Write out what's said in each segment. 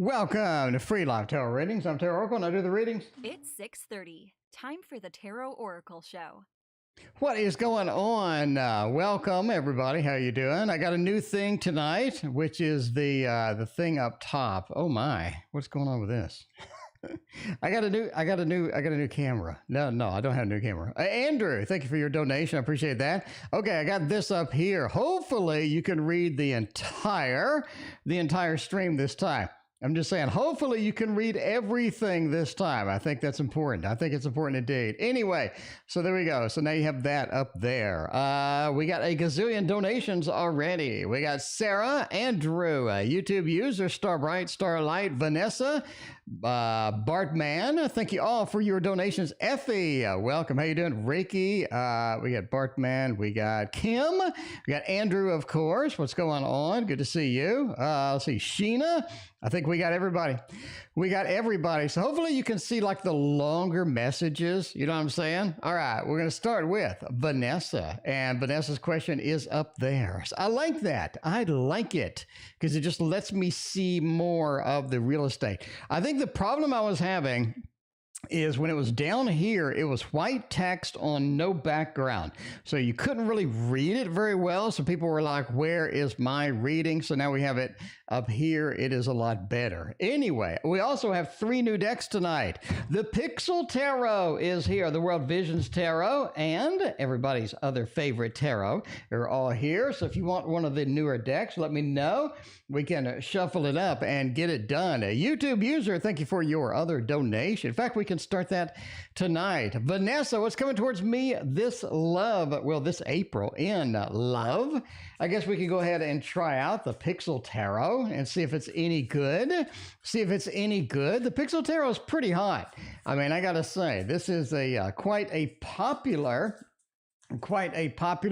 Welcome to Free Live Tarot Readings. I'm Tarot Oracle and I do the readings. It's 6:30. Time for the Tarot Oracle Show. What is going on? Welcome everybody. How you doing? I got a new thing tonight, which is the thing up top. Oh my, what's going on with this? I got a new camera. No, I don't have a new camera. Andrew, thank you for your donation. I appreciate that. Okay, I got this up here. Hopefully you can read the entire stream this time. I'm just saying, hopefully you can read everything this time. I think that's important. I think it's important indeed. Anyway, so there we go. So now you have that up there. We got a gazillion donations already. We got Sarah, Andrew, YouTube user, Starlight, Vanessa, Bartman. Thank you all for your donations. Effie, welcome. How you doing? Reiki, we got Bartman, we got Kim, we got Andrew, of course. What's going on? Good to see you. Let's see, Sheena. I think we got everybody. So hopefully you can see like the longer messages. You know what I'm saying? All right, we're going to start with Vanessa. And Vanessa's question is up there. So I like that. I like it because it just lets me see more of the real estate. I think the problem I was having is when it was down here, it was white text on no background. So you couldn't really read it very well. So people were like, where is my reading? So now we have it up here. It is a lot better. Anyway, we also have 3 new decks tonight. The Pixel Tarot is here, the World Visions Tarot, and everybody's other favorite tarot. They're all here. So if you want one of the newer decks, let me know. We can shuffle it up and get it done. A YouTube user, thank you for your other donation. In fact, we can start that tonight. Vanessa, what's coming towards me this April in love? I guess we can go ahead and try out the Pixel Tarot and see if it's any good. The Pixel Tarot is pretty hot. I mean, I gotta say, this is quite a popular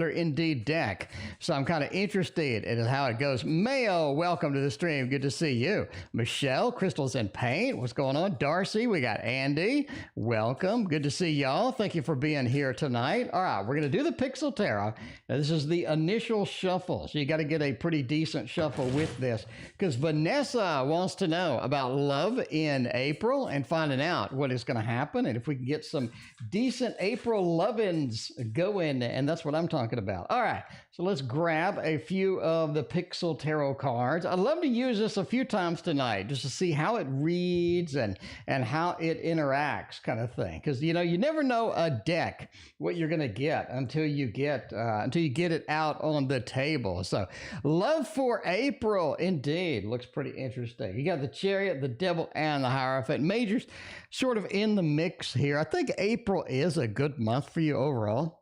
indeed deck. So I'm kind of interested in how it goes. Mayo, welcome to the stream. Good to see you. Michelle, Crystals and Paint. What's going on? Darcy, we got Andy. Welcome. Good to see y'all. Thank you for being here tonight. All right, we're going to do the Pixel Tarot. Now, this is the initial shuffle. So you got to get a pretty decent shuffle with this because Vanessa wants to know about love in April and finding out what is going to happen. And if we can get some decent April love-ins going, and that's what I'm talking about. All right, so let's grab a few of the Pixel Tarot cards. I'd love to use this a few times tonight just to see how it reads and how it interacts, kind of thing. Because you never know a deck what you're going to get until you get it out on the table. So, love for April, indeed, looks pretty interesting. You got the Chariot, the Devil, and the Hierophant. Majors sort of in the mix here. I think April is a good month for you overall.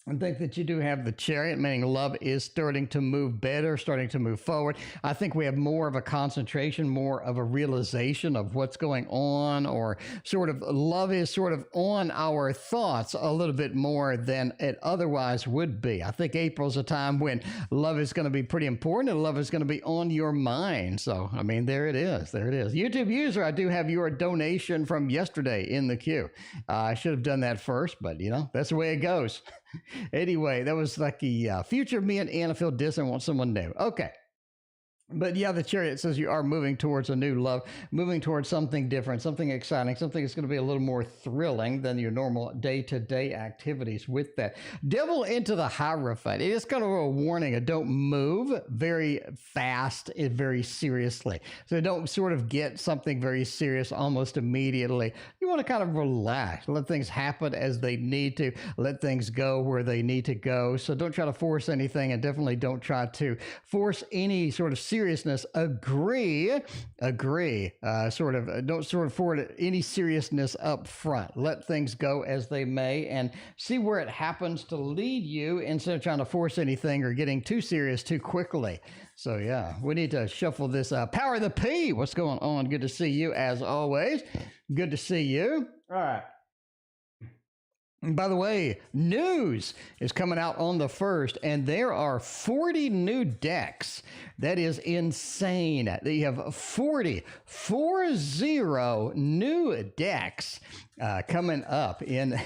I think that you do have the Chariot, meaning love is starting to move better, starting to move forward. I think we have more of a concentration, more of a realization of what's going on, or sort of love is sort of on our thoughts a little bit more than it otherwise would be. I think April's a time when love is going to be pretty important and love is going to be on your mind. So, I mean, there it is. YouTube user, I do have your donation from yesterday in the queue. I should have done that first, but that's the way it goes. Anyway, that was like the future me and Anna feel distant, want someone new. Okay. But yeah, the Chariot says you are moving towards a new love, moving towards something different, something exciting, something that's going to be a little more thrilling than your normal day-to-day activities with that. Devil into the Hierophant. It is kind of a warning. Don't move very fast and very seriously. So don't sort of get something very serious almost immediately. You want to kind of relax, let things happen as they need to, let things go where they need to go. So don't try to force anything, and definitely don't try to force any sort of seriousness. Agree. Don't sort of forward any seriousness up front. Let things go as they may and see where it happens to lead you instead of trying to force anything or getting too serious too quickly. So yeah, we need to shuffle this up. Power the P. What's going on? Good to see you as always. Good to see you. All right. And by the way, news is coming out on the 1st, and there are 40 new decks. That is insane. You have 40 new decks coming up in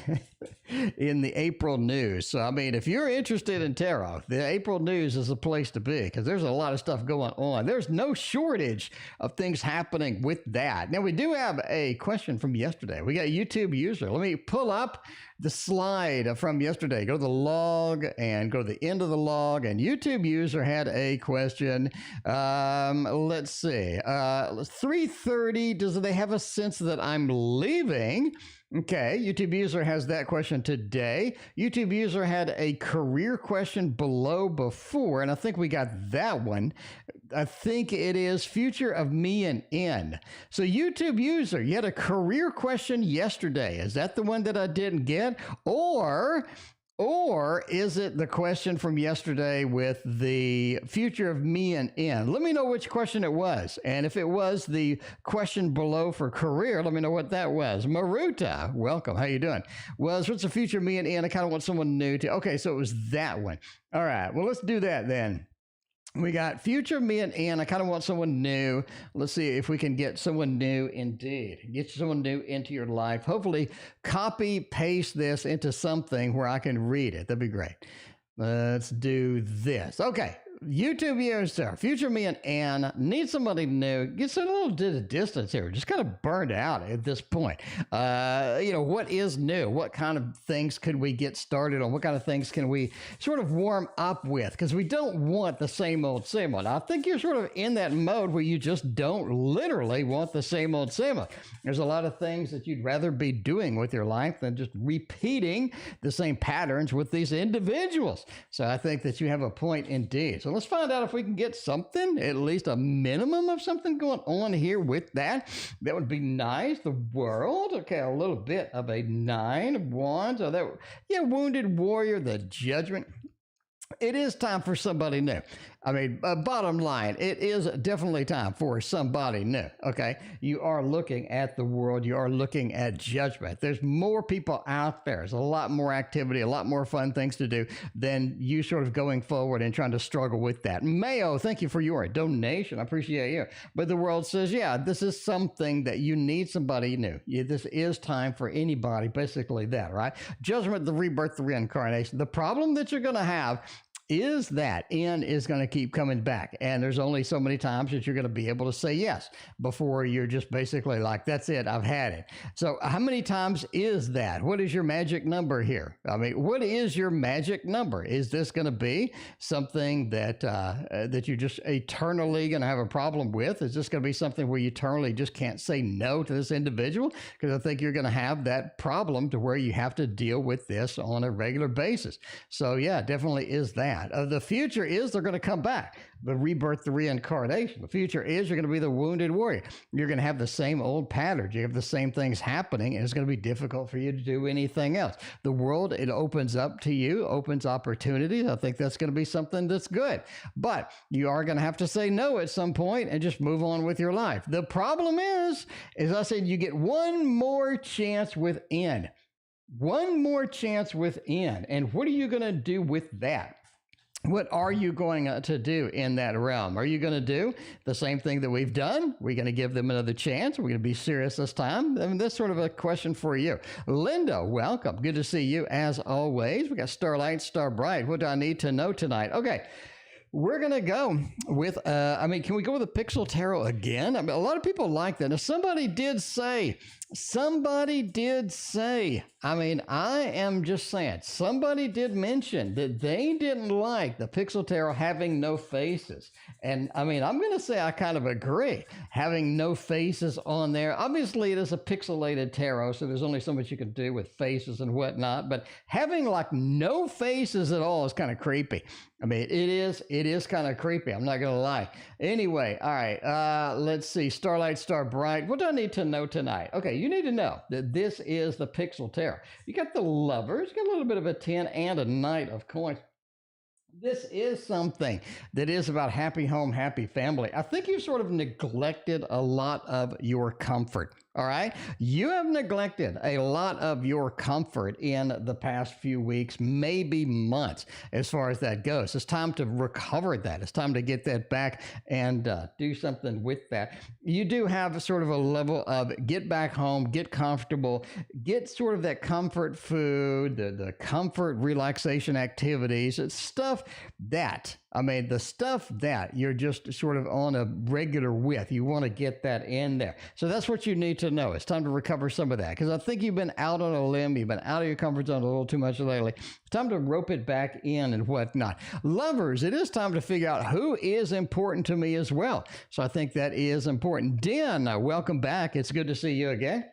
in the April news. So, I mean, if you're interested in tarot, the April news is the place to be because there's a lot of stuff going on. There's no shortage of things happening with that. Now, we do have a question from yesterday. We got a YouTube user. Let me pull up the slide from yesterday. Go to the log and go to the end of the log. And YouTube user had a question. Let's see. 3:30. Does they have a sense that I'm leaving? Okay, YouTube user has that question today. YouTube user had a career question below before, and I think we got that one. I think it is future of me and N. So YouTube user, you had a career question yesterday. Is that the one that I didn't get? Or is it the question from yesterday with the future of me and N? Let me know which question it was. And if it was the question below for career, let me know what that was. Maruta, welcome. How you doing? What's the future of me and N? I kind of want someone new to. Okay, so it was that one. All right, well, let's do that then. We got future me and Ann. I kind of want someone new. Let's see if we can get someone new indeed. Get someone new into your life. Hopefully copy paste this into something where I can read it. That'd be great. Let's do this. Okay. YouTube user, future me and Ann, need somebody new. Gets a little bit of distance here. Just kind of burned out at this point. What is new? What kind of things could we get started on? What kind of things can we sort of warm up with? Because we don't want the same old, same old. I think you're sort of in that mode where you just don't literally want the same old, same old. There's a lot of things that you'd rather be doing with your life than just repeating the same patterns with these individuals. So I think that you have a point indeed. So let's find out if we can get something, at least a minimum of something going on here with that. That would be nice. The world. Okay, a little bit of a 9 of Wands. Oh, wounded warrior, the judgment. It is time for somebody new. I mean, bottom line, it is definitely time for somebody new, okay? You are looking at the world. You are looking at judgment. There's more people out there. There's a lot more activity, a lot more fun things to do than you sort of going forward and trying to struggle with that. Mayo, thank you for your donation. I appreciate you. But the world says, yeah, this is something that you need somebody new. This is time for anybody, basically that, right? Judgment, the rebirth, the reincarnation. The problem that you're going to have is that N is going to keep coming back. And there's only so many times that you're going to be able to say yes before you're just basically like, that's it, I've had it. So how many times is that? What is your magic number here? I mean, what is your magic number? Is this going to be something that that you're just eternally going to have a problem with? Is this going to be something where you eternally just can't say no to this individual? Because I think you're going to have that problem to where you have to deal with this on a regular basis. So yeah, definitely is that. The future is they're going to come back. The rebirth, the reincarnation. The future is you're going to be the wounded warrior. You're going to have the same old patterns. You have the same things happening, and it's going to be difficult for you to do anything else. The world, it opens up to you, opens opportunities. I think that's going to be something that's good. But you are going to have to say no at some point and just move on with your life. The problem is, as I said, you get one more chance with N. One more chance with N. And what are you going to do with that? What are you going to do in that realm? Are you going to do the same thing that we've done? We're going to give them another chance. We're going to be serious this time. I mean, that's sort of a question for you. Linda, welcome. Good to see you as always. We got Starlight, Starbright. What do I need to know tonight? Okay. We're going to go with, can we go with the Pixel Tarot again? I mean, a lot of people like that. Now, somebody did say, I mean, I am just saying, somebody did mention that they didn't like the Pixel Tarot having no faces. And I mean, I'm going to say I kind of agree. Having no faces on there. Obviously, it is a pixelated tarot, so there's only so much you can do with faces and whatnot. But having like no faces at all is kind of creepy. I mean, it is kind of creepy. I'm not going to lie. Anyway, all right, let's see. Starlight, Starbright. What do I need to know tonight? Okay, you need to know that this is the Pixel Tarot. You got the Lovers, you got a little bit of a 10 and a Knight of Coins. This is something that is about happy home, happy family. I think you've sort of neglected a lot of your comfort. All right. You have neglected a lot of your comfort in the past few weeks, maybe months, as far as that goes. It's time to recover that. It's time to get that back and do something with that. You do have a sort of a level of get back home, get comfortable, get sort of that comfort food, the comfort relaxation activities. It's stuff that, the stuff that you're just sort of on a regular with. You want to get that in there. So that's what you need to know. It's time to recover some of that, because I think you've been out on a limb. You've been out of your comfort zone a little too much lately. It's time to rope it back in and whatnot. Lovers, it is time to figure out who is important to me as well. So I think that is important. Den, welcome back. It's good to see you again.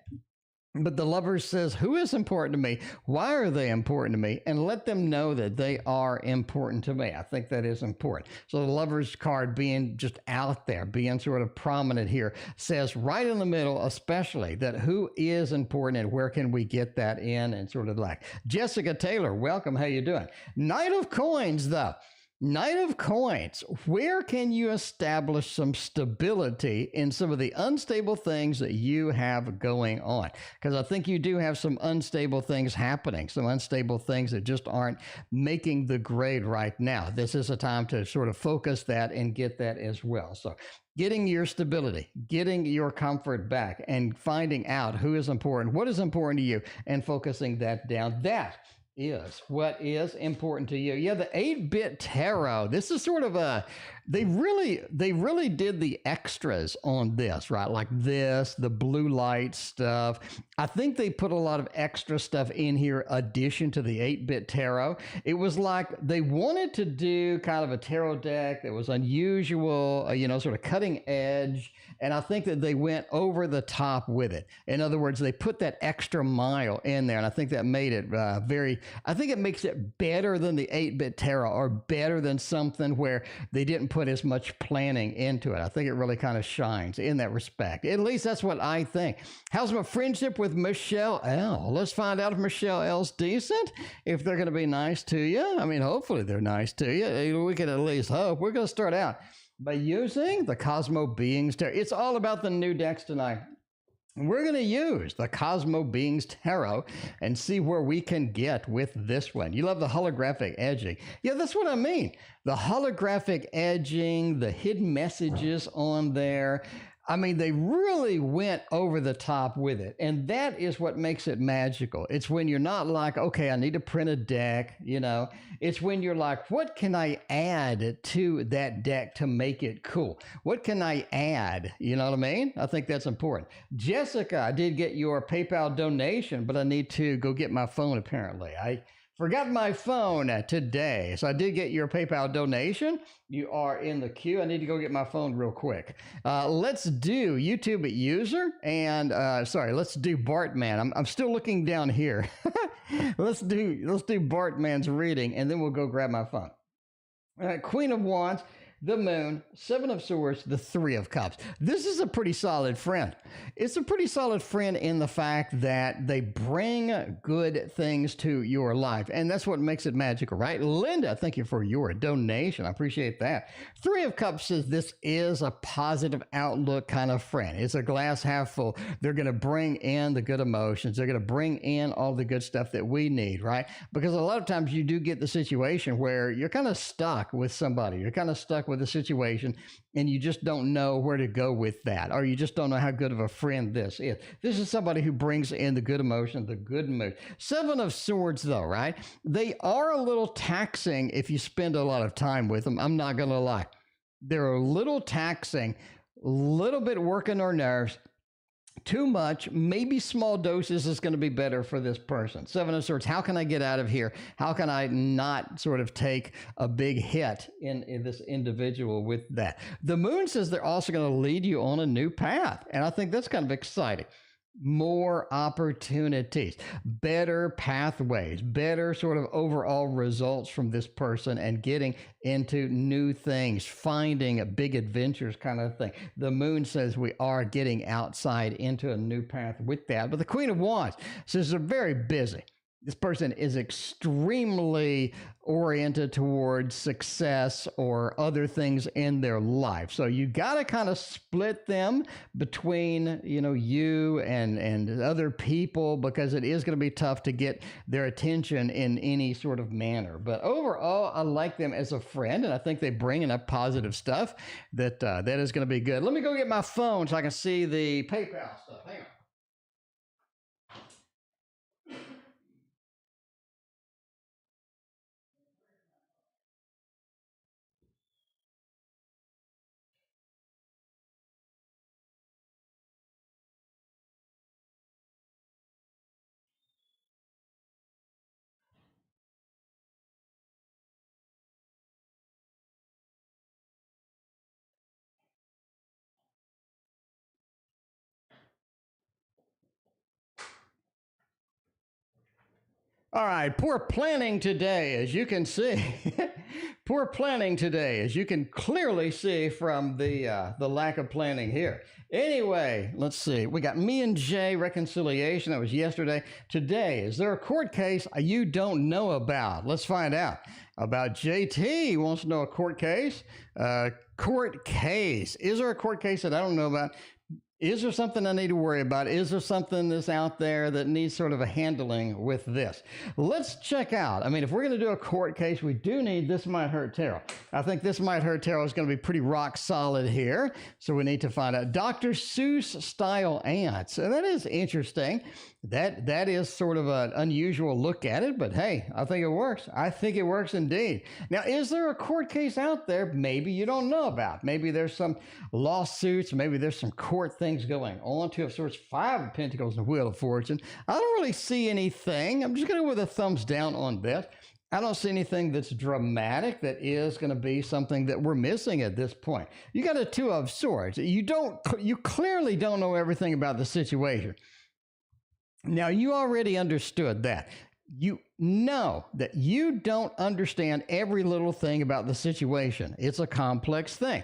But the lover says, who is important to me? Why are they important to me? And let them know that they are important to me. I think that is important. So the lover's card being just out there, being sort of prominent here, says right in the middle, especially, that who is important and where can we get that in, and sort of like. Jessica Taylor, welcome. How you doing? Knight of Coins, though. Knight of Coins, where can you establish some stability in some of the unstable things that you have going on? Because I think you do have some unstable things happening, some unstable things that just aren't making the grade right now. This is a time to sort of focus that and get that as well. So getting your stability, getting your comfort back, and finding out who is important, what is important to you, and focusing that down. That is what is important to you. Yeah, the 8-bit tarot. This is sort of a, they really did the extras on this, right? Like this, the blue light stuff. I think they put a lot of extra stuff in here, addition to the 8-bit tarot. It was like they wanted to do kind of a tarot deck that was unusual, sort of cutting edge. And I think that they went over the top with it. In other words, they put that extra mile in there. And I think that made it I think it makes it better than the 8-bit tarot, or better than something where they didn't put as much planning into it. I think it really kind of shines in that respect. At least that's what I think. How's my friendship with Michelle L? Let's find out if Michelle L's decent, if they're going to be nice to you. Hopefully they're nice to you. We can at least hope. We're going to start out by using the Cosmo Beings Tarot. It's all about the new decks tonight. We're going to use the Cosmo Beings Tarot and see where we can get with this one. You love the holographic edging. Yeah, that's what I mean. The holographic edging, the hidden messages on there. They really went over the top with it. And that is what makes it magical. It's when you're not like, okay, I need to print a deck, It's when you're like, what can I add to that deck to make it cool? What can I add? You know what I mean? I think that's important. Jessica, I did get your PayPal donation, but I need to go get my phone apparently. I forgot my phone today. So I did get your PayPal donation. You are in the queue. I need to go get my phone real quick. Let's do YouTube user and let's do Bartman. I'm still looking down here. Let's do Bartman's reading, and then we'll go grab my phone. Queen of Wands, the Moon, 7 of Swords, the 3 of Cups. This is a pretty solid friend. It's a pretty solid friend in the fact that they bring good things to your life. And that's what makes it magical, right? Linda, thank you for your donation. I appreciate that. 3 of Cups says this is a positive outlook kind of friend. It's a glass half full. They're going to bring in the good emotions. They're going to bring in all the good stuff that we need, right? Because a lot of times you do get the situation where you're kind of stuck with somebody. You're kind of stuck with a situation and you just don't know where to go with that, or you just don't know how good of a friend this is. This is somebody who brings in the good emotion, the good mood. 7 of Swords though, right? They are a little taxing if you spend a lot of time with them. I'm not going to lie. They're a little taxing, a little bit working our nerves. Too much, maybe small doses is going to be better for this person. 7 of Swords, how can I get out of here? How can I not sort of take a big hit in this individual with that? The Moon says they're also going to lead you on a new path. And I think that's kind of exciting. More opportunities, better pathways, better sort of overall results from this person, and getting into new things, finding big adventures kind of thing. The Moon says we are getting outside into a new path with that. But the Queen of Wands says they're very busy. this person is extremely oriented towards success or other things in their life. So you got to kind of split them between, you and other people, because it is going to be tough to get their attention in any sort of manner. But overall, I like them as a friend, and I think they bring enough positive stuff that that is going to be good. Let me go get my phone so I can see the PayPal stuff. Hang on. All right, poor planning today, as you can see. Poor planning today, as you can clearly see from the lack of planning here. Anyway, let's see. We got me and Jay reconciliation. That was yesterday. Today, is there a court case you don't know about? Let's find out. About JT wants to know a court case. Court case. Is there a court case that I don't know about? Is there something I need to worry about? Is there something that's out there that needs sort of a handling with this? Let's check out. I mean, if we're going to do a court case, we do need This Might Hurt Tarot. I think This Might Hurt Tarot is going to be pretty rock solid here. So we need to find out Dr. Seuss style ants. And that is interesting. That is sort of an unusual look at it, but hey, I think it works. I think it works indeed. Now, is there a court case out there maybe you don't know about? Maybe there's some lawsuits, maybe there's some court things going on. Two of Swords, Five of Pentacles, and Wheel of Fortune. I don't really see anything. I'm just going to go with a thumbs down on this. I don't see anything that's dramatic that is going to be something that we're missing at this point. You got a Two of Swords. You clearly don't know everything about the situation. Now, you already understood that. You know that you don't understand every little thing about the situation. It's a complex thing.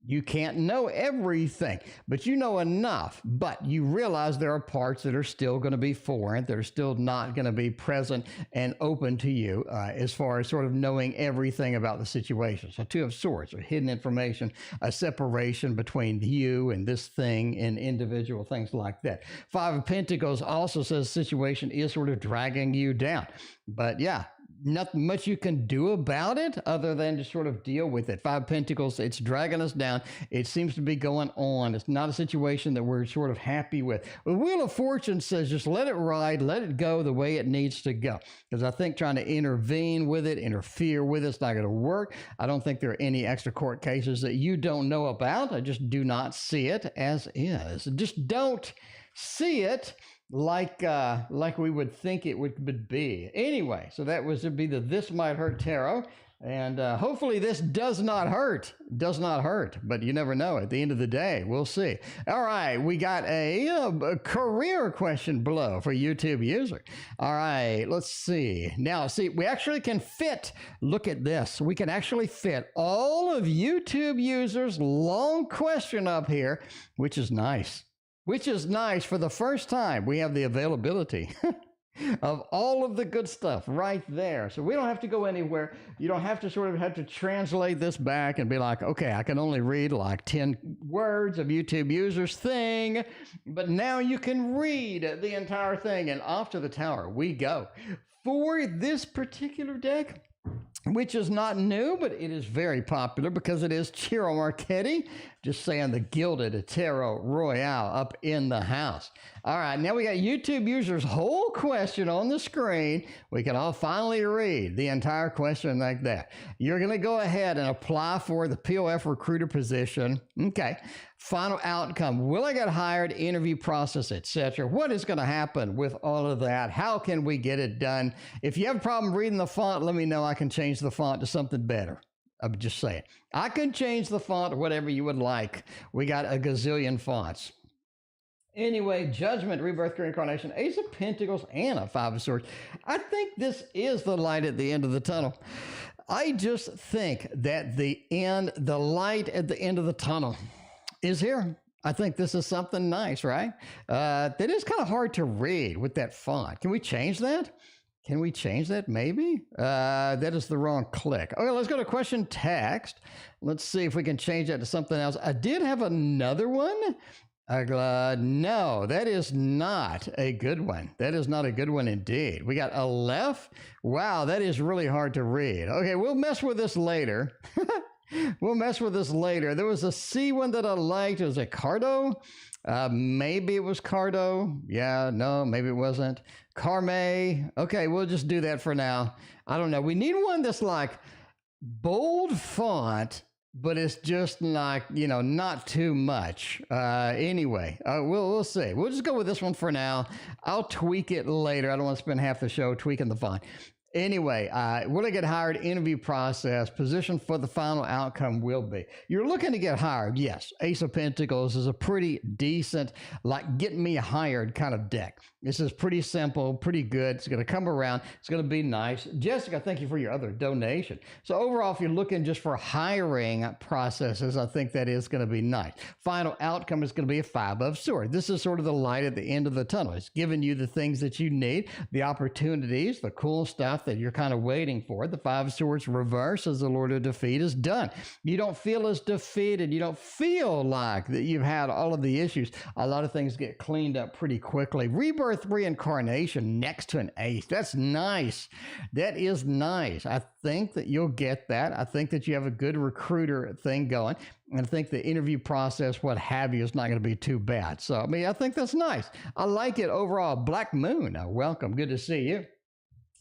You can't know everything, but you know enough. But you realize there are parts that are still going to be foreign, that are still not going to be present and open to you as far as sort of knowing everything about the situation. So Two of Swords, or hidden information, a separation between you and this thing and individual things like that. Five of Pentacles also says the situation is sort of dragging you down. But yeah, nothing much you can do about it other than to sort of deal with it. Five of Pentacles, it's dragging us down. It seems to be going on. It's not a situation that we're sort of happy with. The Wheel of Fortune says just let it ride, let it go the way it needs to go. Because I think trying to intervene with it, interfere with it's not going to work. I don't think there are any extra court cases that you don't know about. I just do not see it as is. Just don't see it like we would think it would be. Anyway, so that would be the This Might Hurt Tarot. And hopefully this does not hurt. Does not hurt, but you never know. At the end of the day, we'll see. All right, we got a career question below for YouTube user. All right, let's see. Now, see, we actually can fit, look at this. We can actually fit all of YouTube users' long question up here, which is nice. Which is nice. For the first time, we have the availability of all of the good stuff right there. So we don't have to go anywhere. You don't have to sort of have to translate this back and be like, okay, I can only read like 10 words of YouTube users thing. But now you can read the entire thing, and off to the tower we go. For this particular deck, which is not new, but it is very popular because it is Ciro Marchetti. Just saying, the Gilded Tarot Royale up in the house. All right, now we got YouTube users' whole question on the screen. We can all finally read the entire question like that. You're going to go ahead and apply for the POF recruiter position. Okay. Final outcome. Will I get hired? Interview process, etc. What is going to happen with all of that? How can we get it done? If you have a problem reading the font, let me know. I can change the font to something better. I'm just saying. I can change the font to whatever you would like. We got a gazillion fonts. Anyway, Judgment, Rebirth, Reincarnation, Ace of Pentacles, and a Five of Swords. I think this is the light at the end of the tunnel. I just think that the light at the end of the tunnel is here. I think this is something nice, right? That is kind of hard to read with that font. Can we change that? Can we change that? Maybe. That is the wrong click. Okay, let's go to question text. Let's see if we can change that to something else. I did have another one. No, that is not a good one. That is not a good one indeed. We got Aleph. Wow, that is really hard to read. Okay, we'll mess with this later. We'll mess with this later. There was a C one that I liked. It was a Cardo. Maybe it was Cardo. Yeah, no, maybe it wasn't. Carme. Okay, we'll just do that for now. I don't know. We need one that's like bold font, but it's just like, you know, not too much. Anyway, we'll see. We'll just go with this one for now. I'll tweak it later. I don't want to spend half the show tweaking the font. Anyway, will I get hired? Interview process, position for the final outcome will be. You're looking to get hired. Yes. Ace of Pentacles is a pretty decent, like get me hired kind of deck. This is pretty simple, pretty good. It's going to come around. It's going to be nice. Jessica, thank you for your other donation. So overall, if you're looking just for hiring processes, I think that is going to be nice. Final outcome is going to be a 5 of Swords. This is sort of the light at the end of the tunnel. It's giving you the things that you need, the opportunities, the cool stuff that you're kind of waiting for. The 5 of Swords reverse as the Lord of Defeat is done. You don't feel as defeated. You don't feel like that you've had all of the issues. A lot of things get cleaned up pretty quickly. Rebirth, reincarnation next to an ace. That's nice. That is nice. I think that you'll get that. I think that you have a good recruiter thing going. And I think the interview process, what have you, is not going to be too bad. So, I mean, I think that's nice. I like it overall. Black Moon, welcome. Good to see you.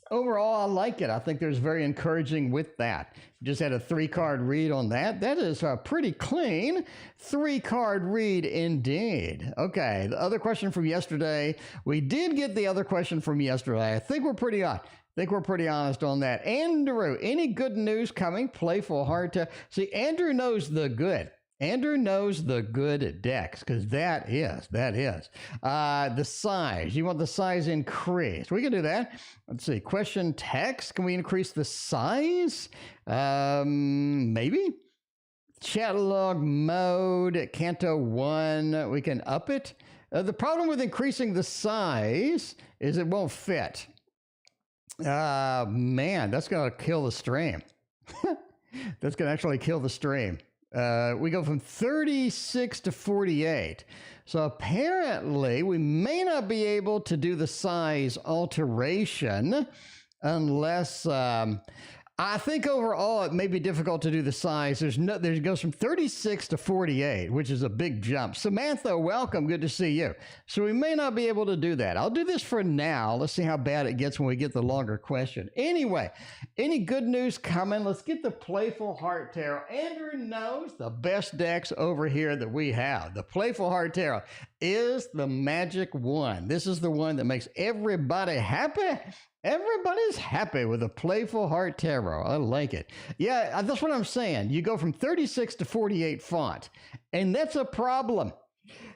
Overall, I like it. I think there's very encouraging with that. Just had a 3-card read on that. That is a pretty clean 3-card read indeed. Okay, the other question from yesterday. We did get the other question from yesterday. I think we're pretty honest on that. Andrew, any good news coming? Playful, hard to see. Andrew knows the good. Andrew knows the good decks, because that is. The size. You want the size increased. We can do that. Let's see. Question text. Can we increase the size? Maybe. Chat log mode. Canto 1. We can up it. The problem with increasing the size is it won't fit. Man, that's going to kill the stream. That's going to actually kill the stream. We go from 36 to 48. So apparently we may not be able to do the size alteration unless, I think overall it may be difficult to do the size. It goes from 36 to 48, which is a big jump. Samantha, welcome. Good to see you. So we may not be able to do that. I'll do this for now. Let's see how bad it gets when we get the longer question. Anyway, any good news coming? Let's get the Playful Heart Tarot. Andrew knows the best decks over here that we have. The Playful Heart Tarot is the magic one. This is the one that makes everybody happy. Everybody's happy with a Playful Heart Tarot. I like it. Yeah, that's what I'm saying. You go from 36 to 48 font, and that's a problem.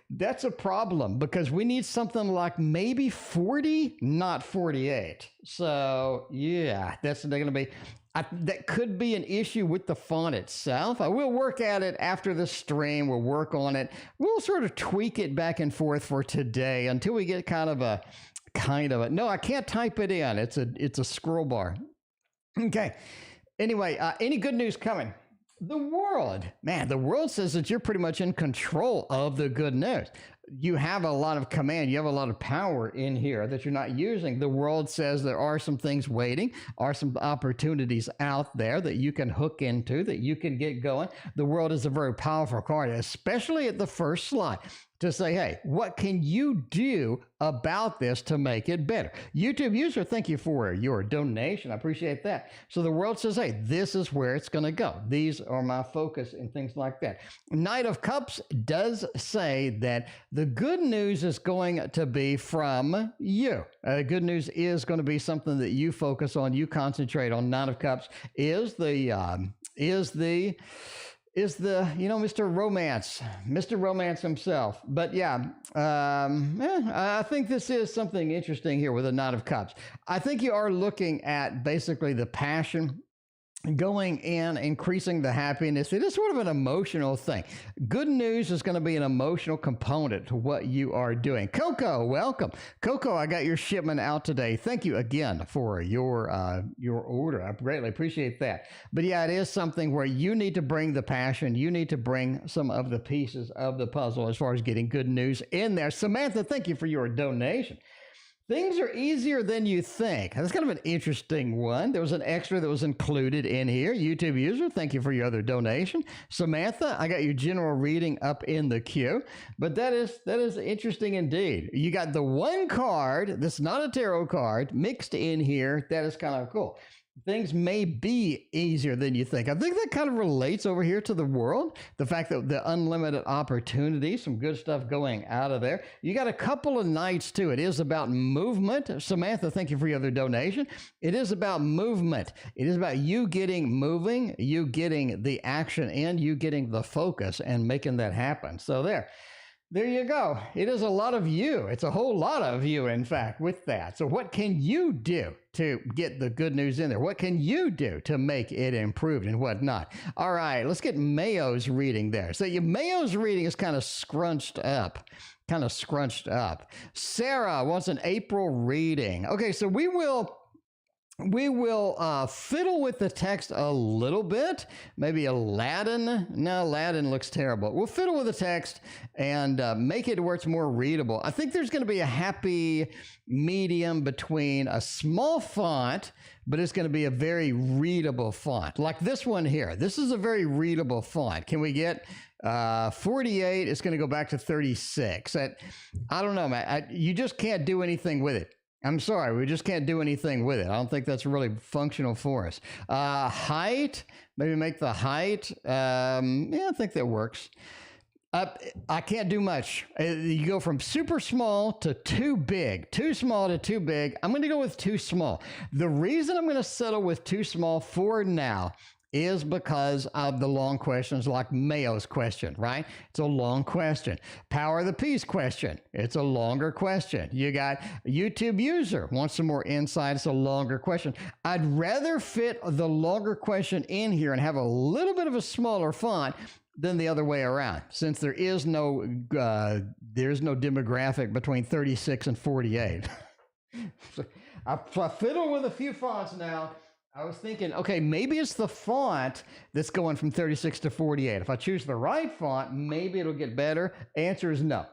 That's a problem because we need something like maybe 40, not 48. So, yeah, that's going to be... that could be an issue with the font itself. I will work at it after the stream. We'll work on it. We'll sort of tweak it back and forth for today until we get kind of a... No, I can't type it in. It's a scroll bar. Okay. Anyway, any good news coming? The world. Man, the world says that you're pretty much in control of the good news. You have a lot of command. You have a lot of power in here that you're not using. The world says there are some things waiting, are some opportunities out there that you can hook into, that you can get going. The world is a very powerful card, especially at the first slot, to say, hey, what can you do about this to make it better? YouTube user, thank you for your donation. I appreciate that. So the world says, hey, this is where it's going to go. These are my focus and things like that. Knight of Cups does say that the good news is going to be from you. Good news is going to be something that you focus on, you concentrate on. Knight of Cups is the Mr. Romance himself. But yeah, I think this is something interesting here with the Knight of Cups. I think you are looking at basically the passion going in, increasing the happiness. It is sort of an emotional thing. Good news is going to be an emotional component to what you are doing. Coco, welcome. Coco, I got your shipment out today. Thank you again for your order. I greatly appreciate that. But yeah, it is something where you need to bring the passion. You need to bring some of the pieces of the puzzle as far as getting good news in there. Samantha, thank you for your donation. Things are easier than you think. That's kind of an interesting one. There was an extra that was included in here. YouTube user, thank you for your other donation. Samantha, I got your general reading up in the queue, but that is interesting indeed. You got the one card that's not a tarot card mixed in here. That is kind of cool. Things may be easier than you think. I think that kind of relates over here to the world. The fact that the unlimited opportunity, some good stuff going out of there. You got a couple of nights too. It is about movement. Samantha, thank you for your other donation. It is about movement. It is about you getting moving, you getting the action in, you getting the focus and making that happen. So there you go. It is a lot of you. It's a whole lot of you, in fact, with that. So what can you do to get the good news in there? What can you do to make it improved and whatnot? All right, let's get Mayo's reading there. So Mayo's reading is kind of scrunched up. Sarah wants an April reading. Okay, so we will fiddle with the text a little bit. Maybe Aladdin. No, Aladdin looks terrible. We'll fiddle with the text and make it where it's more readable. I think there's going to be a happy medium between a small font, but it's going to be a very readable font. Like this one here. This is a very readable font. Can we get 48? It's going to go back to 36. I don't know, man. You just can't do anything with it. I'm sorry, we just can't do anything with it. I don't think that's really functional for us. Height, maybe make the height. Yeah, I think that works. I can't do much. You go from super small to too big, too small to too big. I'm going to go with too small. The reason I'm going to settle with too small for now is because of the long questions like Mayo's question, right? It's a long question. Power of the Peace question. It's a longer question. You got YouTube user wants some more insight. It's a longer question. I'd rather fit the longer question in here and have a little bit of a smaller font than the other way around, since there's no demographic between 36 and 48. So I fiddle with a few fonts now. I was thinking, okay, maybe it's the font that's going from 36 to 48. If I choose the right font, maybe it'll get better. Answer is no.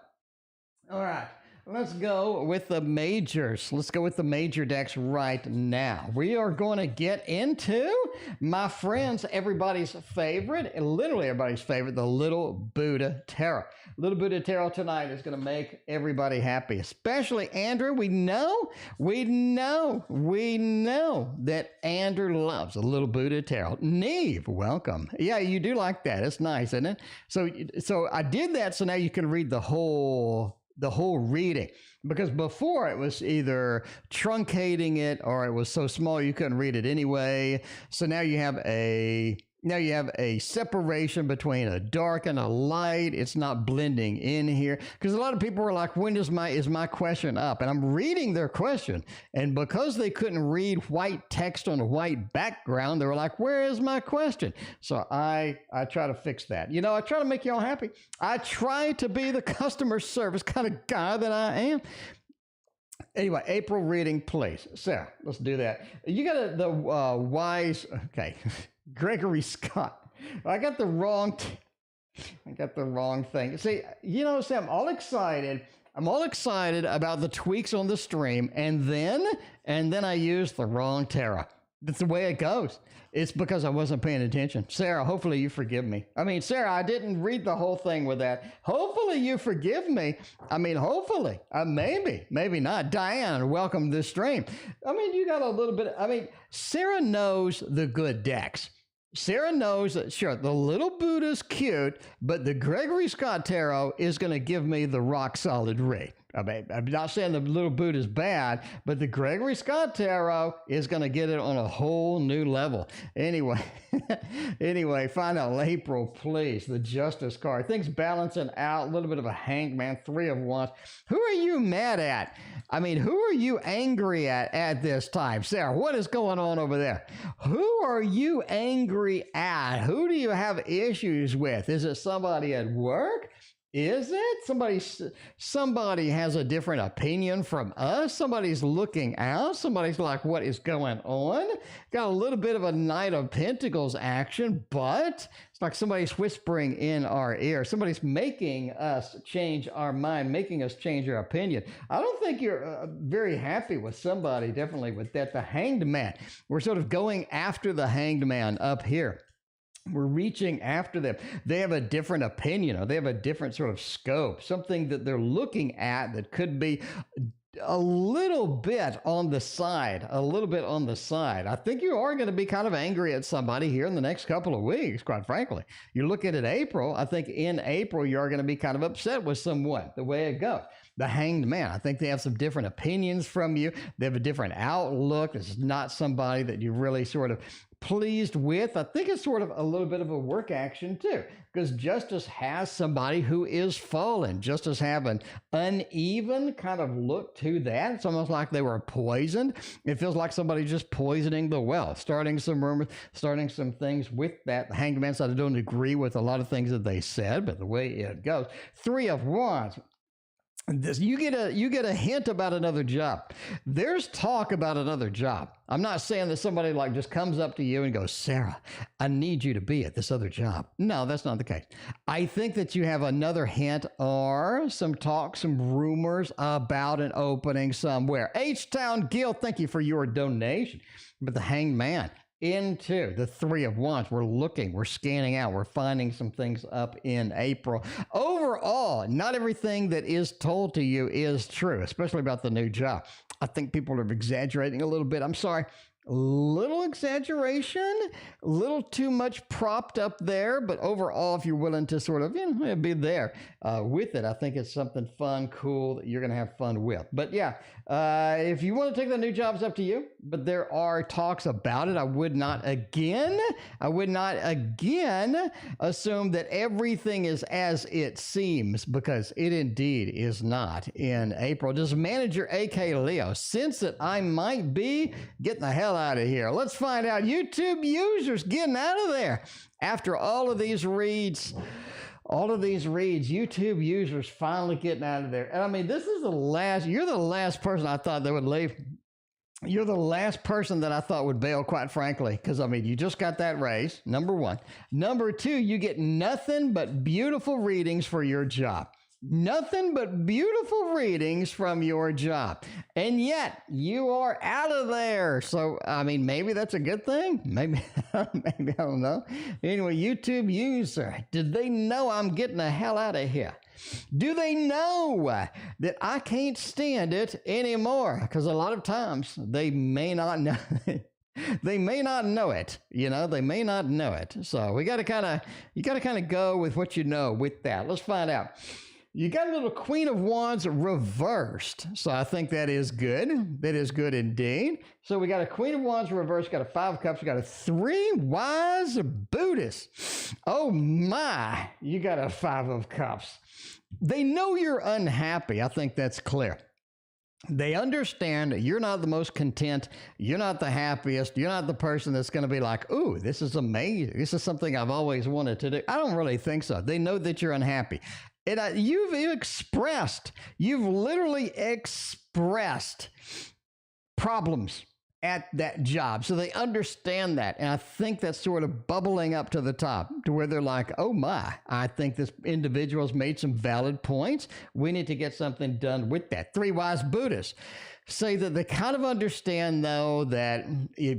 All right, let's go with the majors. Let's go with the major decks right now. We are going to get into, my friends, everybody's favorite, and literally everybody's favorite, the Little Buddha Tarot. Little Buddha Tarot tonight is going to make everybody happy, especially Andrew. We know that Andrew loves a Little Buddha Tarot. Neve, welcome. Yeah, you do like that. It's nice, isn't it? So I did that so now you can read the whole reading, because before it was either truncating it or it was so small you couldn't read it anyway. So now you have a separation between a dark and a light. It's not blending in here, because a lot of people were like, when is my question up? And I'm reading their question, and because they couldn't read white text on a white background, they were like, where is my question? So I try to fix that. I try to make y'all happy. I try to be the customer service kind of guy that I am. Anyway, April reading, please. Sarah, let's do that. You got the wise, okay, Gregory Scott. I got the wrong thing. See, Sam, I'm all excited about the tweaks on the stream, and then I used the wrong tarot. That's the way it goes. It's because I wasn't paying attention. Sarah, hopefully you forgive me. Sarah, I didn't read the whole thing with that. Hopefully you forgive me. Hopefully. Maybe not. Diane, welcome to the stream. You got a little bit. Sarah knows the good decks. Sarah knows that, sure, the Little Buddha's cute, but the Gregory Scott Tarot is going to give me the rock solid read. I'm not saying the Little Buddha's bad, but the Gregory Scott Tarot is going to get it on a whole new level. Anyway, find out April, please. The Justice card. Things balancing out. A little bit of a hangman. 3 of Wands. Who are you mad at? I mean, who are you angry at this time? Sarah, what is going on over there? Who are you angry at? Who do you have issues with? Is it somebody at work? Is it somebody has a different opinion from us? Somebody's looking out. Somebody's like, what is going on? Got a little bit of a Knight of Pentacles action, but it's like somebody's whispering in our ear. Somebody's making us change our mind, making us change our opinion. I don't think you're very happy with somebody, definitely with that. The Hanged Man. We're sort of going after the Hanged Man up here. We're reaching after them. They have a different opinion, or they have a different sort of scope, something that they're looking at that could be a little bit on the side, I think you are going to be kind of angry at somebody here in the next couple of weeks, quite frankly. You're looking at April. I think in April, you are going to be kind of upset with someone, the way it goes. The Hanged Man, I think they have some different opinions from you. They have a different outlook. This is not somebody that you really sort of pleased with. I think it's sort of a little bit of a work action too, because Justice has somebody who is fallen. Justice have an uneven kind of look to that. It's almost like they were poisoned. It feels like somebody just poisoning the well, starting some rumors, starting some things with that. The Hanged Man said, I don't agree with a lot of things that they said, but the way it goes. Three of Wands. You get a hint about another job. There's talk about another job. I'm not saying that somebody like just comes up to you and goes, Sarah, I need you to be at this other job. No, that's not the case. I think that you have another hint or some talk, some rumors about an opening somewhere. H-Town Guild, thank you for your donation. But the Hanged Man. Into the Three of Wands. We're looking, we're scanning out, we're finding some things up in April. Overall, not everything that is told to you is true, especially about the new job. I think people are exaggerating a little bit. I'm sorry. Little exaggeration, a little too much propped up there, but overall, if you're willing to sort of, be there with it, I think it's something fun, cool that you're going to have fun with. But yeah, if you want to take the new job, it's up to you, but there are talks about it. I would not again assume that everything is as it seems, because it indeed is not in April. Does manager AK Leo sense that I might be getting the hell out of here? Let's find out. YouTube users getting out of there after all of these reads. YouTube users finally getting out of there. And I mean, this is you're the last person I thought that would leave. You're the last person that I thought would bail, quite frankly, because I mean, you just got that raise, number one. Number two, you get nothing but beautiful readings for your job. Nothing but beautiful readings from your job. And yet you are out of there. So, I mean, maybe that's a good thing. Maybe, maybe, I don't know. Anyway, YouTube user, did they know I'm getting the hell out of here? Do they know that I can't stand it anymore? Because a lot of times they may not know. They may not know it, they may not know it. So you got to kind of go with what you know with that. Let's find out. You got a little Queen of Wands reversed. So I think that is good. That is good indeed. So we got a Queen of Wands reversed, got a Five of Cups, we got a Three Wise Buddhists. Oh my, you got a Five of Cups. They know you're unhappy. I think that's clear. They understand that you're not the most content. You're not the happiest. You're not the person that's going to be like, ooh, this is amazing. This is something I've always wanted to do. I don't really think so. They know that you're unhappy. And you've literally expressed problems at that job. So they understand that. And I think that's sort of bubbling up to the top to where they're like, oh my, I think this individual's made some valid points. We need to get something done with that. Three Wise Buddhists say that they kind of understand, though, that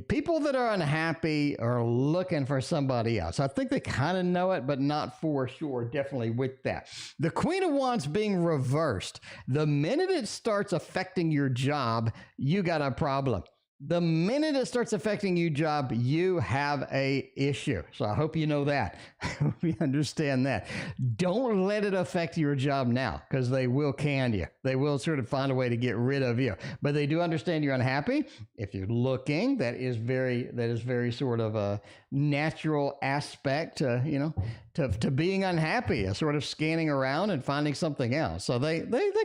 people that are unhappy are looking for somebody else. I think they kind of know it, but not for sure, definitely with that. The Queen of Wands being reversed, the minute it starts affecting your job, you got a problem. The minute it starts affecting your job, you have a issue. So I hope you know that. I hope you understand that. Don't let it affect your job now, because they will can you. They will sort of find a way to get rid of you. But they do understand you're unhappy. If you're looking, that is very sort of a natural aspect, to to being unhappy, a sort of scanning around and finding something else. So they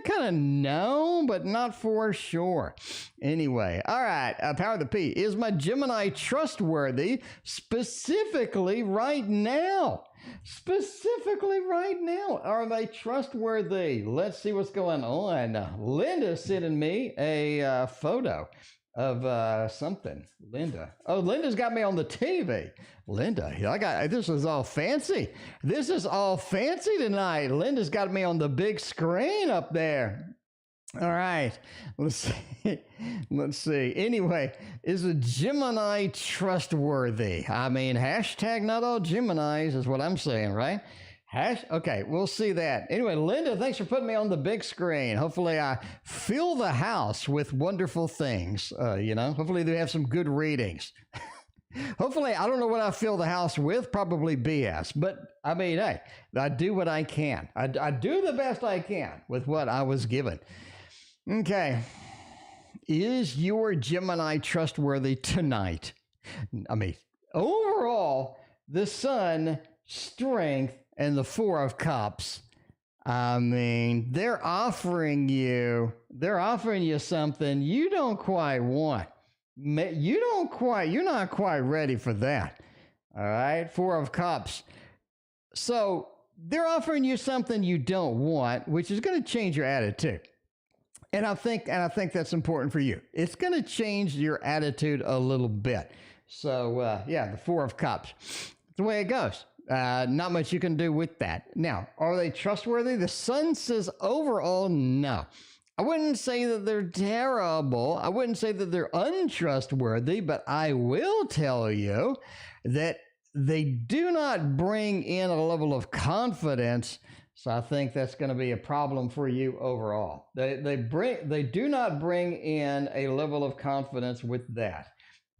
kind of know, but not for sure. Anyway, all right, Power of the P. Is my Gemini trustworthy specifically right now? Specifically right now, are they trustworthy? Let's see what's going on. Linda sending me a photo of something. Linda's got me on the TV. Linda, this is all fancy. This is all fancy tonight. Linda's got me on the big screen up there. All right, let's see. Anyway, is a Gemini trustworthy? I mean, hashtag not all Geminis is what I'm saying, right? Okay, we'll see that. Anyway, Linda, thanks for putting me on the big screen. Hopefully I fill the house with wonderful things, Hopefully they have some good readings. Hopefully, I don't know what I fill the house with, probably BS. But, I mean, hey, I do what I can. I do the best I can with what I was given. Okay. Is your Gemini trustworthy tonight? I mean, overall, the Sun, Strength, and the Four of Cups. I mean, they're offering you something you don't quite want. You're not quite ready for that. All right. Four of Cups. So they're offering you something you don't want, which is going to change your attitude. And I think that's important for you. It's going to change your attitude a little bit. So, the Four of Cups. That's the way it goes. Not much you can do with that. Now, are they trustworthy? The Sun says overall, no. I wouldn't say that they're terrible. I wouldn't say that they're untrustworthy, but I will tell you that they do not bring in a level of confidence. So I think that's going to be a problem for you overall. They do not bring in a level of confidence with that.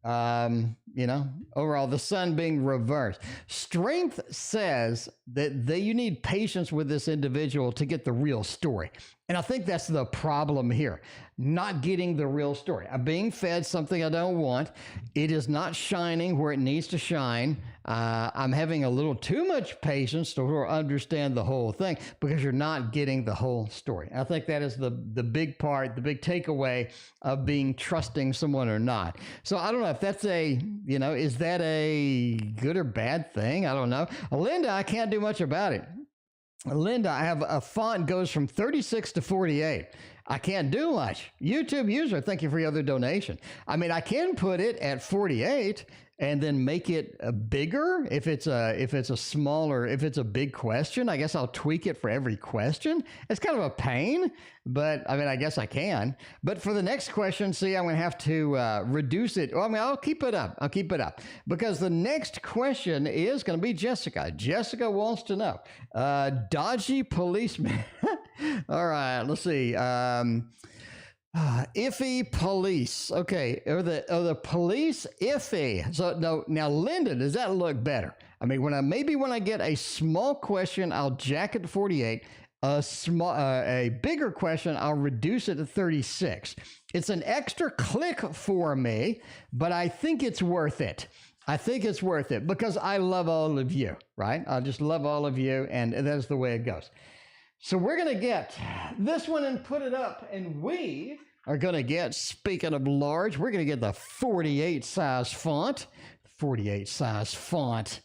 Overall, the Sun being reversed. Strength says that you need patience with this individual to get the real story. And I think that's the problem here. Not getting the real story. I'm being fed something I don't want. It is not shining where it needs to shine. I'm having a little too much patience to understand the whole thing because you're not getting the whole story. I think that is the big part, the big takeaway of being trusting someone or not. So I don't know if that's is that a good or bad thing? I don't know. Linda, I can't do much about it. Linda, I have a font goes from 36 to 48. I can't do much. YouTube user, thank you for your other donation. I mean, I can put it at 48 and then make it bigger if it's a big question. I guess I'll tweak it for every question. It's kind of a pain, but I mean, I guess I can. But for the next question, see, I'm going to have to reduce it. Well, I mean, I'll keep it up because the next question is going to be Jessica. Jessica wants to know, dodgy policeman. All right, let's see. Iffy police. Okay, are the police iffy? So no, now Linda, does that look better? I mean, when I get a small question, I'll jack it to 48. A bigger question, I'll reduce it to 36. It's an extra click for me, but I think it's worth it. I think it's worth it because I love all of you, right? I just love all of you, and that's the way it goes. So we're going to get this one and put it up, and we are going to get, speaking of large, we're going to get the 48 size font. 48 size font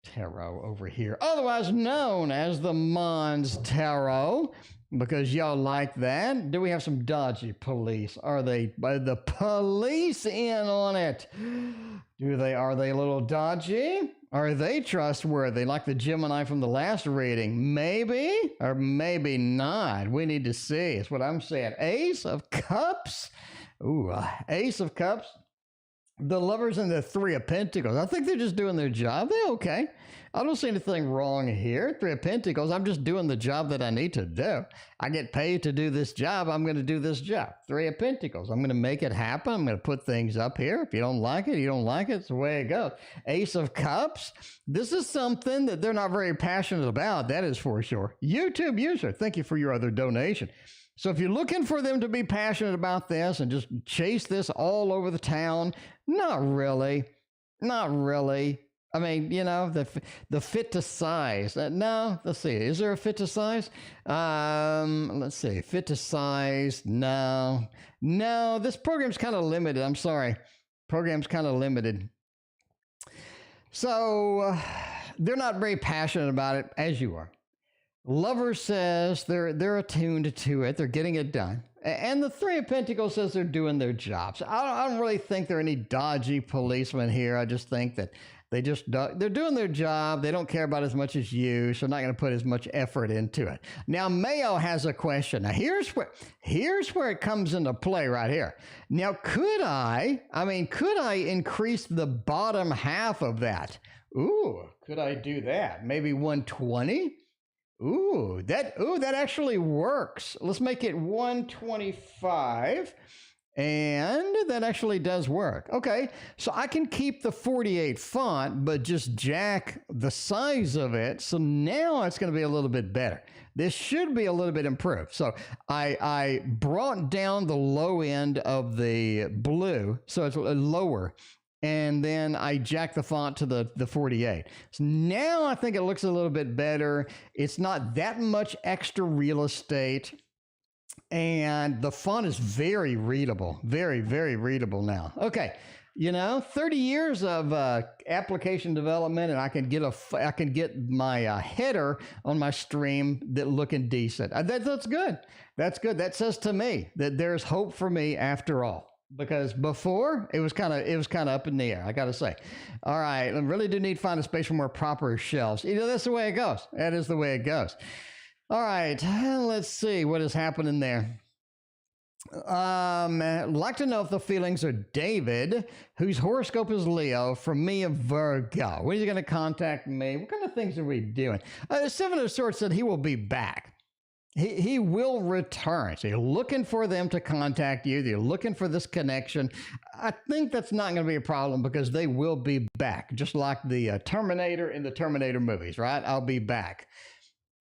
tarot over here, otherwise known as the Mons Tarot, because y'all like that. Do we have some dodgy police? Are the police in on it? Are they a little dodgy? Are they trustworthy, like the Gemini from the last reading? Maybe, or maybe not. We need to see. That's what I'm saying. Ace of Cups. Ooh, Ace of Cups. The Lovers and the Three of Pentacles. I think they're just doing their job. They're okay. I don't see anything wrong here. Three of Pentacles, I'm just doing the job that I need to do. I get paid to do this job. I'm going to do this job. Three of Pentacles. I'm going to make it happen. I'm going to put things up here. If you don't like it, you don't like it. It's the way it goes. Ace of Cups. This is something that they're not very passionate about. That is for sure. YouTube user, thank you for your other donation. So if you're looking for them to be passionate about this and just chase this all over the town, not really. Not really. I mean, the fit to size. No, let's see. Is there a fit to size? Let's see. Fit to size. No. This program's kind of limited. I'm sorry. Program's kind of limited. So they're not very passionate about it, as you are. Lover says they're attuned to it. They're getting it done. And the Three of Pentacles says they're doing their jobs. I don't really think there are any dodgy policemen here. I just think that they're doing their job. They don't care about as much as you, so they're not going to put as much effort into it. Now, Mayo has a question. Now, here's where it comes into play right here. Now, could I increase the bottom half of that? Ooh, could I do that? Maybe 120? Ooh, that actually works. Let's make it 125. And that actually does work. Okay, so I can keep the 48 font, but just jack the size of it. So now it's going to be a little bit better. This should be a little bit improved. So I brought down the low end of the blue, so it's lower. And then I jacked the font to the 48. So now I think it looks a little bit better. It's not that much extra real estate. And the font is very readable, very, very readable now. Okay, 30 years of application development, and I can get my header on my stream that looking decent. That's good. That's good. That says to me that there's hope for me after all. Because before it was kind of up in the air, I got to say. All right, I really do need to find a space for more proper shelves. That's the way it goes. That is the way it goes. All right, let's see what is happening there. I'd like to know if the feelings are David, whose horoscope is Leo, from me, a Virgo. When is he going to contact me? What kind of things are we doing? The Seven of Swords said he will be back. He will return. So you're looking for them to contact you. They're looking for this connection. I think that's not going to be a problem because they will be back, just like the Terminator in the Terminator movies, right? I'll be back.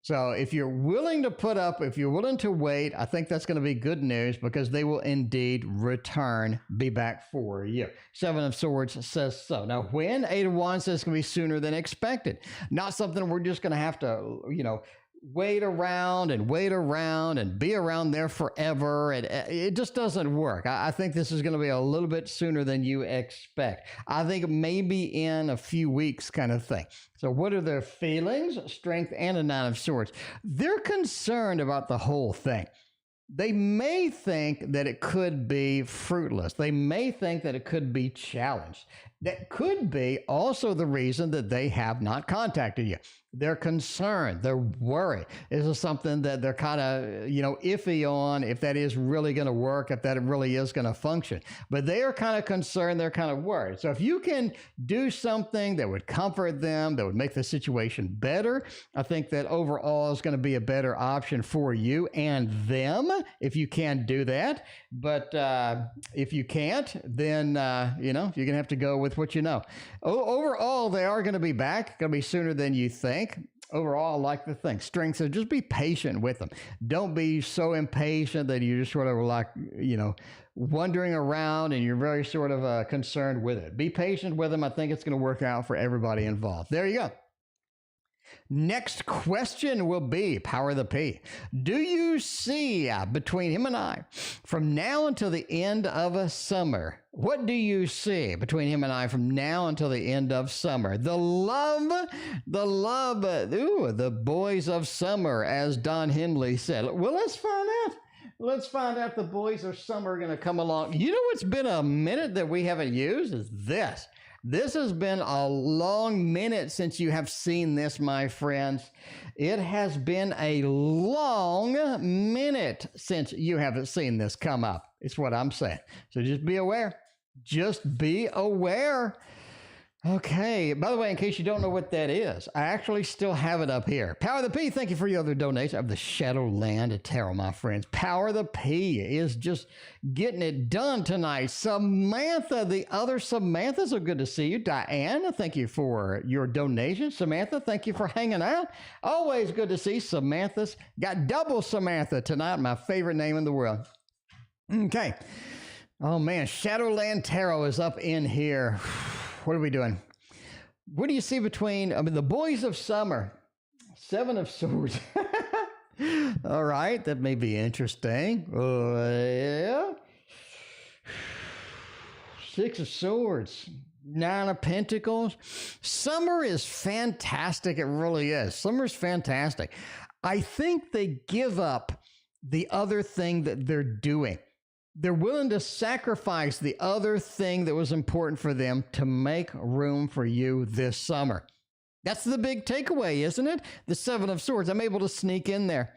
So if you're willing to wait, I think that's going to be good news because they will indeed return, be back for you. Seven of Swords says so. Now, when? Eight of Wands says it's going to be sooner than expected. Not something we're just going to have to, wait around and be around there forever. And it just doesn't work. I think this is going to be a little bit sooner than you expect. I think maybe in a few weeks kind of thing. So what are their feelings? Strength and a Nine of Swords. They're concerned about the whole thing. They may think that it could be fruitless. They may think that it could be challenged. That could be also the reason that they have not contacted you. They're concerned. They're worried. This is something that they're kind of, iffy on if that is really going to work, if that really is going to function. But they are kind of concerned. They're kind of worried. So if you can do something that would comfort them, that would make the situation better, I think that overall is going to be a better option for you and them if you can do that. But if you can't, then, you're going to have to go with what you know. Overall, they are going to be back. Going to be sooner than you think. Overall, I like the thing. Strength, so just be patient with them. Don't be so impatient that you just sort of like, wandering around and you're very sort of concerned with it. Be patient with them. I think it's going to work out for everybody involved. There you go. Next question will be Power of the P. Do you see between him and I from now until the end of summer? What do you see between him and I from now until the end of summer? The love, the boys of summer, as Don Henley said. Well, let's find out. Let's find out the boys of summer are going to come along. You know what's been a minute that we haven't used is this. This has been a long minute since you have seen this, my friends. It has been a long minute since you haven't seen this come up. It's what I'm saying. So just be aware. Just be aware. Okay. By the way, in case you don't know what that is, I actually still have it up here. Power of the P, thank you for your other donation of the Shadowland Tarot, my friends. Power of the P is just getting it done tonight. Samantha, the other Samanthas are good to see you. Diana, thank you for your donation. Samantha, thank you for hanging out. Always good to see Samantha's. Got double Samantha tonight, my favorite name in the world. Okay. Oh, man. Shadowland Tarot is up in here. What are we doing? What do you see between, the boys of summer? Seven of Swords. All right, that may be interesting. Yeah. Six of Swords. Nine of Pentacles. Summer is fantastic. It really is. Summer's fantastic. I think they give up the other thing that they're doing. They're willing to sacrifice the other thing that was important for them to make room for you this summer. That's the big takeaway, isn't it? The Seven of Swords. I'm able to sneak in there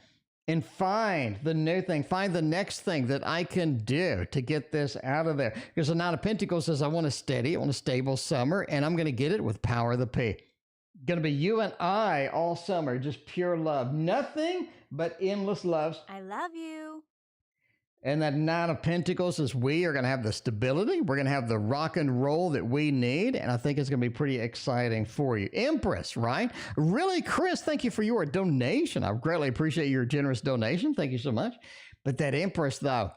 and find the new thing, find the next thing that I can do to get this out of there. Because the Nine of Pentacles says, I want a steady, I want a stable summer, and I'm going to get it with power of the P. Going to be you and I all summer, just pure love. Nothing but endless loves. I love you. And that Nine of Pentacles is we are going to have the stability. We're going to have the rock and roll that we need. And I think it's going to be pretty exciting for you. Empress, right? Really, Chris, thank you for your donation. I greatly appreciate your generous donation. Thank you so much. But that Empress, though,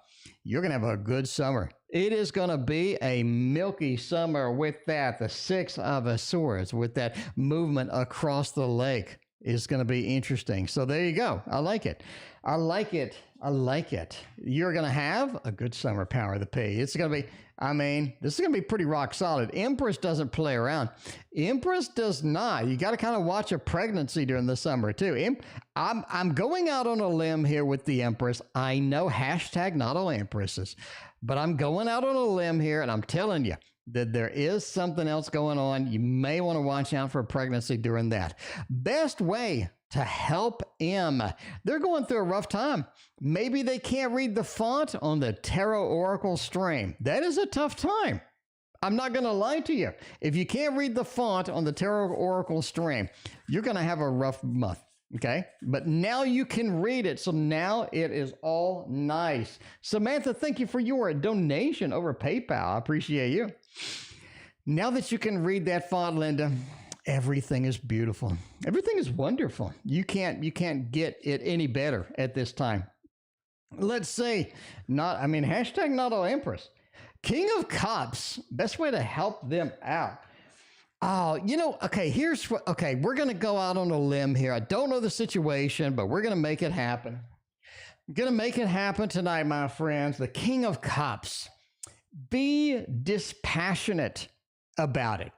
you're going to have a good summer. It is going to be a milky summer with that. The Six of Swords, with that movement across the lake, is going to be interesting. So there you go. I like it. I like it. I like it. You're going to have a good summer, power of the P. It's going to be, this is going to be pretty rock solid. Empress doesn't play around. Empress does not. You got to kind of watch a pregnancy during the summer too. I'm going out on a limb here with the Empress. I know hashtag not all Empresses, but I'm going out on a limb here and I'm telling you that there is something else going on. You may want to watch out for a pregnancy during that. Best way to help M. They're going through a rough time. Maybe they can't read the font on the Tarot Oracle stream. That is a tough time. I'm not going to lie to you. If you can't read the font on the Tarot Oracle stream, you're going to have a rough month. Okay, but now you can read it. So now it is all nice. Samantha, thank you for your donation over PayPal. I appreciate you. Now that you can read that font, Linda, everything is beautiful. Everything is wonderful. You can't get it any better at this time. Let's see. Hashtag not all Empress. King of Cups. Best way to help them out. Oh, okay, we're going to go out on a limb here. I don't know the situation, but we're going to make it happen. I'm going to make it happen tonight, my friends. The King of Cups. Be dispassionate about it.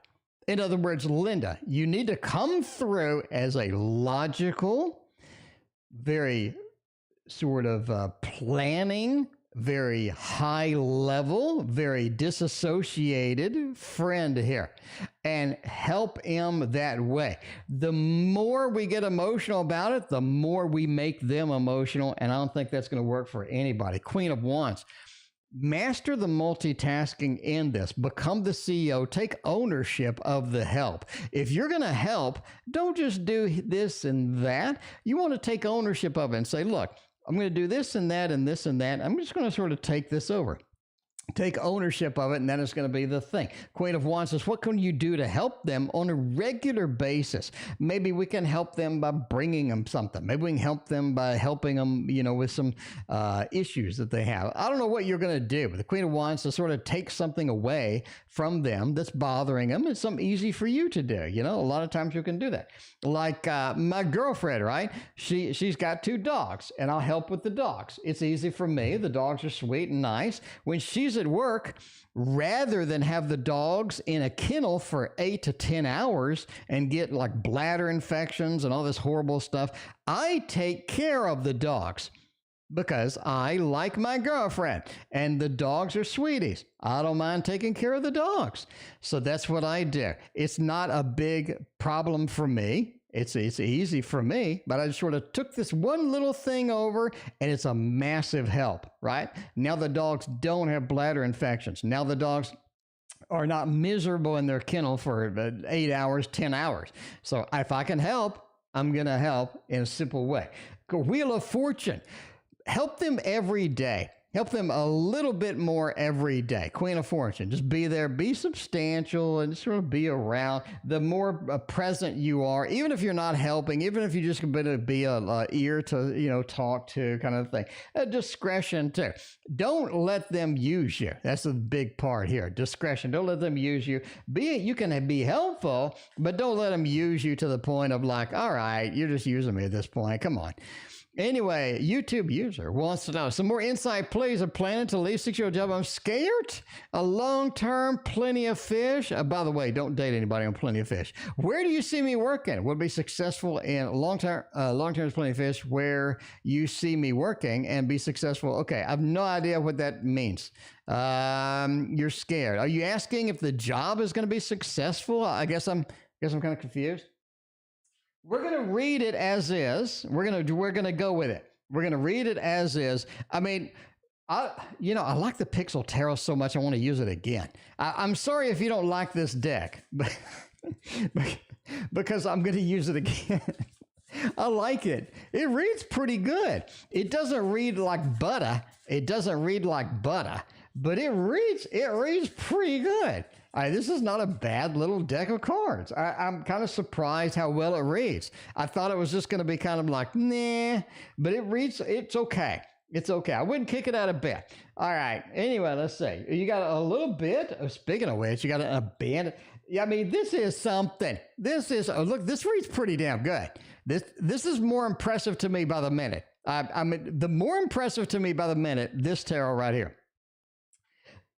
In other words, Linda, you need to come through as a logical, very sort of planning, very high level, very disassociated friend here, and help him that way. The more we get emotional about it, the more we make them emotional, and I don't think that's going to work for anybody. Queen of Wands. Master the multitasking in this. Become the CEO. Take ownership of the help. If you're going to help, don't just do this and that. You want to take ownership of it and say, look, I'm going to do this and that and this and that. I'm just going to sort of take this over. Take ownership of it, and then it's going to be the thing. Queen of Wands says, what can you do to help them on a regular basis? Maybe we can help them by bringing them something. Maybe we can help them by helping them, with some issues that they have. I don't know what you're going to do, but the Queen of Wands to sort of take something away from them that's bothering them. It's something easy for you to do. A lot of times you can do that. Like my girlfriend, right? She's got 2 dogs, and I'll help with the dogs. It's easy for me. The dogs are sweet and nice. When she's at work, rather than have the dogs in a kennel for 8 to 10 hours and get like bladder infections and all this horrible stuff, I take care of the dogs because I like my girlfriend and the dogs are sweeties. I don't mind taking care of the dogs. So that's what I do. It's not a big problem for me. It's easy for me, but I just sort of took this one little thing over, and it's a massive help, right? Now the dogs don't have bladder infections. Now the dogs are not miserable in their kennel for 8 hours, 10 hours. So if I can help, I'm going to help in a simple way. Wheel of Fortune. Help them every day. Help them a little bit more every day. Queen of Fortune, just be there, be substantial, and sort of be around. The more present you are, even if you're not helping, even if you just going to be a ear to talk to, kind of thing. Discretion too. Don't let them use you. That's the big part here. Discretion. Don't let them use you. You can be helpful, but don't let them use you to the point of like, all right, you're just using me at this point. Come on. Anyway, YouTube user wants to know some more insight, please. I'm planning to leave 6-year job. I'm scared. A long-term, plenty of fish. By the way, don't date anybody on plenty of fish. Where do you see me working? Would be successful in long-term plenty of fish. Where you see me working and be successful. Okay, I have no idea what that means. You're scared. Are you asking if the job is going to be successful? I guess I'm kind of confused. We're going to read it as is. We're going to go with it. We're going to read it as is. I mean, I like the Pixel Tarot so much I want to use it again. I'm sorry if you don't like this deck, but because I'm going to use it again. I like it. It reads pretty good. It doesn't read like butter. But it reads pretty good. This is not a bad little deck of cards. I'm kind of surprised how well it reads. I thought it was just going to be kind of like, nah, but it reads, it's okay. It's okay. I wouldn't kick it out of bed. All right. Anyway, let's see. You got a little bit. Speaking of which, you got an abandoned. Yeah, I mean, this is something. Look, this reads pretty damn good. This is more impressive to me by the minute. The more impressive to me by the minute, this tarot right here.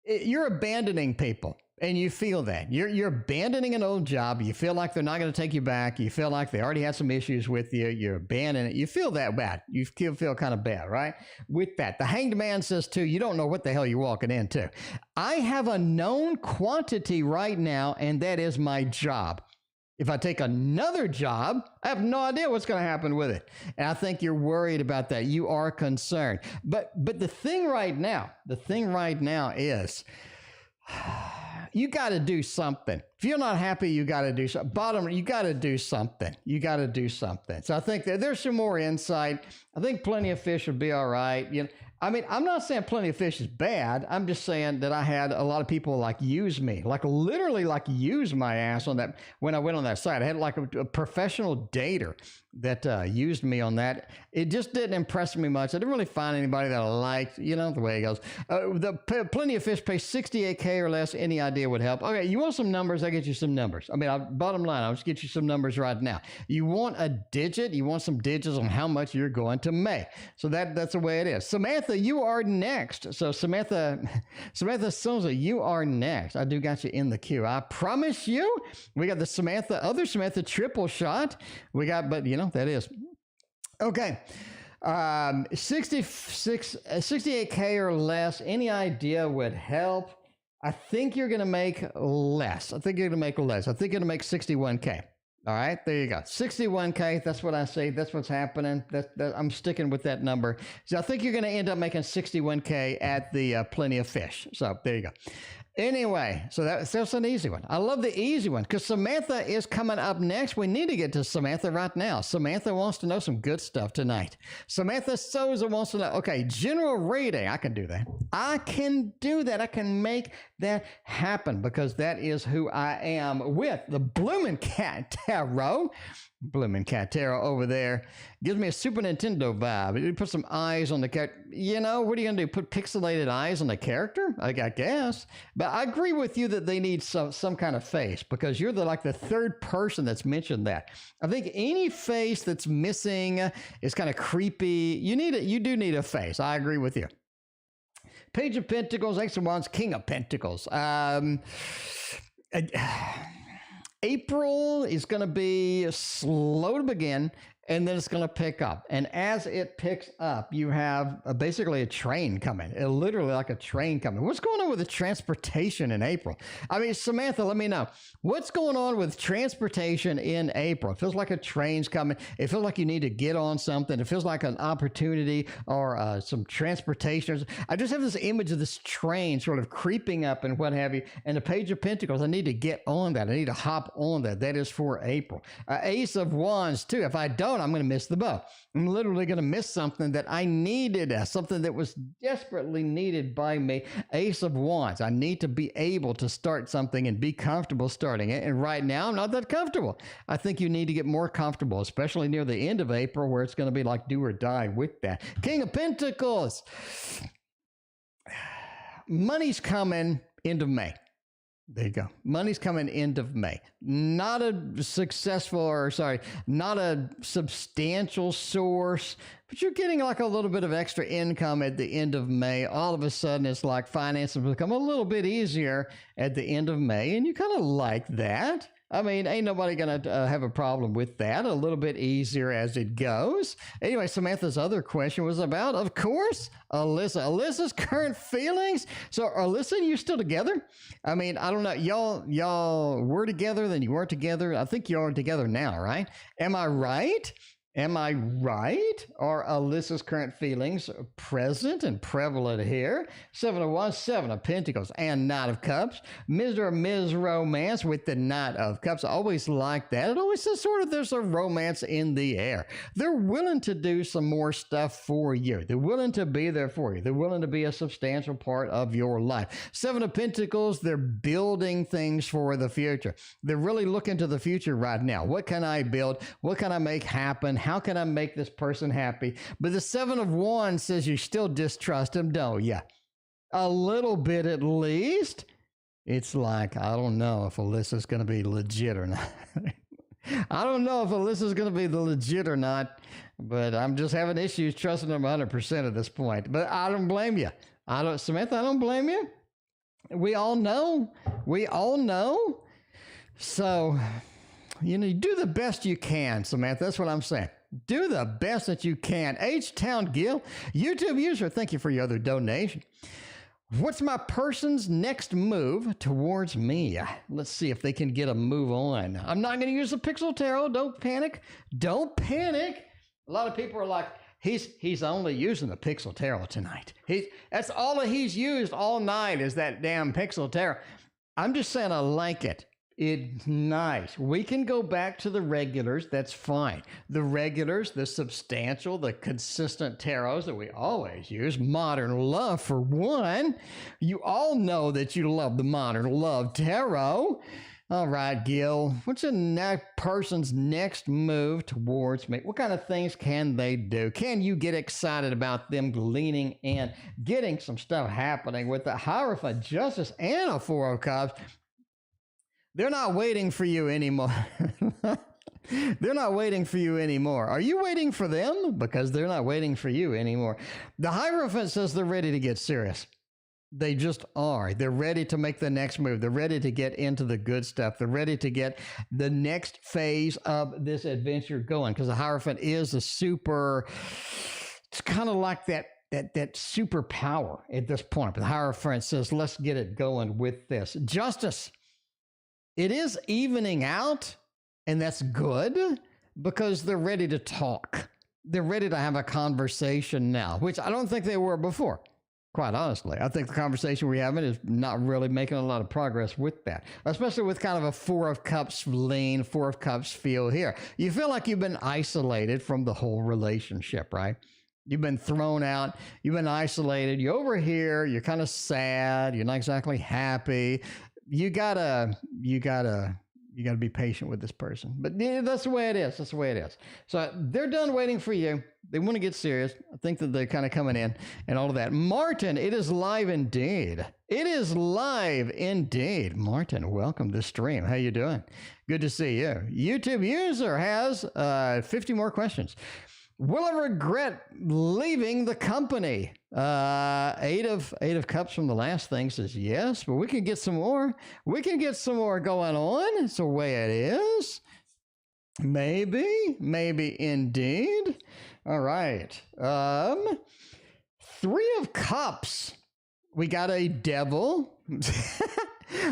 You're abandoning people. And you feel that. You're abandoning an old job. You feel like they're not going to take you back. You feel like they already had some issues with you. You're abandoning it. You feel that bad. You feel kind of bad, right? With that. The Hanged Man says, too, you don't know what the hell you're walking into. I have a known quantity right now, and that is my job. If I take another job, I have no idea what's going to happen with it. And I think you're worried about that. You are concerned. But the thing right now is... you got to do something. If you're not happy, you got to do something. You got to do something. So I think that there's some more insight. I think plenty of fish would be all right. I mean, I'm not saying plenty of fish is bad. I'm just saying that I had a lot of people like use me, like literally like use my ass on that. When I went on that site, I had like a professional dater that used me on that. It just didn't impress me much. I didn't really find anybody that I liked, the way it goes. Plenty of fish pay $68K or less. Any idea would help. Okay, you want some numbers? I get you some numbers. I mean, bottom line, I'll just get you some numbers right now. You want a digit? You want some digits on how much you're going to make. So that's the way it is. Samantha, you are next. So Samantha Souza, you are next. I do got you in the queue. I promise you. We got the other Samantha triple shot. We got, but that is. Okay. 68K or less. Any idea would help. I think you're going to make less. I think you're going to make 61K. All right, there you go. 61K. That's what I say. That's what's happening. I'm sticking with that number. So I think you're going to end up making 61K at the Plenty of Fish. So there you go. Anyway, so that's an easy one. I love the easy one because Samantha is coming up next. We need to get to Samantha right now. Samantha wants to know some good stuff tonight. Samantha Souza wants to know, okay, general reading. I can do that. I can make that happen because that is who I am with the Bloomin' Cat Tarot. Bloomin' Cat Tarot over there gives me a Super Nintendo vibe. You put some eyes on the character. What are you going to do? Put pixelated eyes on the character? I guess. But I agree with you that they need some kind of face because you're the third person that's mentioned that. I think any face that's missing is kind of creepy. You do need a face. I agree with you. Page of Pentacles, Ace of Wands, King of Pentacles. April is going to be slow to begin, and then it's going to pick up. And as it picks up, you have basically a train coming, literally like a train coming. What's going on with the transportation in April? I mean, Samantha, let me know. What's going on with transportation in April? It feels like a train's coming. It feels like you need to get on something. It feels like an opportunity or some transportation. I just have this image of this train sort of creeping up and what have you. And the Page of Pentacles, I need to get on that. I need to hop on that. That is for April. Ace of Wands, too. If I don't, and I'm going to miss the boat. I'm literally going to miss something that I needed, something that was desperately needed by me. Ace of Wands. I need to be able to start something and be comfortable starting it. And right now, I'm not that comfortable. I think you need to get more comfortable, especially near the end of April, where it's going to be like do or die with that. King of Pentacles. Money's coming end of May. There you go. Money's coming end of May. Not a substantial source, but you're getting like a little bit of extra income at the end of May. All of a sudden, it's like finances become a little bit easier at the end of May, and you kind of like that. I mean, ain't nobody going to have a problem with that. A little bit easier as it goes. Anyway, Samantha's other question was about, of course, Alyssa. Alyssa's current feelings. So, Alyssa, you still together? I mean, I don't know. Y'all were together, then you weren't together. I think y'all are together now, right? Am I right? Am I right? Are Alyssa's current feelings present and prevalent here? 7 of Wands, 7 of Pentacles, and Knight of Cups. Mr. or Ms. Romance with the Knight of Cups. I always like that. It always says sort of there's a romance in the air. They're willing to do some more stuff for you. They're willing to be there for you. They're willing to be a substantial part of your life. 7 of Pentacles, they're building things for the future. They're really looking to the future right now. What can I build? What can I make happen? How can I make this person happy? But the 7 of Wands says you still distrust him, don't you? A little bit at least. It's like, I don't know if Alyssa's going to be legit or not. I don't know if Alyssa's going to be legit or not, but I'm just having issues trusting him 100% at this point. But I don't blame you. Samantha, I don't blame you. We all know. So, you do the best you can, Samantha. That's what I'm saying. Do the best that you can. H-Town Gill, YouTube user, thank you for your other donation. What's my person's next move towards me? Let's see if they can get a move on. I'm not going to use the Pixel Tarot. Don't panic. Don't panic. A lot of people are like, he's only using the Pixel Tarot tonight. That's all that he's used all night is that damn Pixel Tarot. I'm just saying I like it. It's nice. We can go back to the regulars. That's fine. The regulars, the substantial, the consistent tarots that we always use. Modern Love, for one. You all know that you love the Modern Love Tarot. All right, Gil. What's a person's next move towards me? What kind of things can they do? Can you get excited about them leaning in, getting some stuff happening with the Hierophant, Justice, and a 4 of Cups? They're not waiting for you anymore. They're not waiting for you anymore. Are you waiting for them? Because they're not waiting for you anymore. The Hierophant says they're ready to get serious. They just are. They're ready to make the next move. They're ready to get into the good stuff. They're ready to get the next phase of this adventure going. Because the Hierophant is it's kind of like that superpower at this point. But the Hierophant says, let's get it going with this. Justice. It is evening out, and that's good because they're ready to talk. They're ready to have a conversation now, which I don't think they were before, quite honestly. I think the conversation we're having is not really making a lot of progress with that, especially with kind of a 4 of Cups lean, 4 of Cups feel here. You feel like you've been isolated from the whole relationship, right? You've been thrown out. You've been isolated. You're over here. You're kind of sad. You're not exactly happy. You gotta be patient with this person. But yeah, that's the way it is. That's the way it is. So they're done waiting for you. They want to get serious. I think that they're kind of coming in and all of that. Martin, it is live indeed. It is live indeed. Martin, welcome to the stream. How you doing? Good to see you. YouTube user has 50 more questions. Will I regret leaving the company? 8 of Cups from the last thing says yes, but we can get some more. We can get some more going on. It's the way it is. Maybe indeed. All right. 3 of Cups. We got a Devil.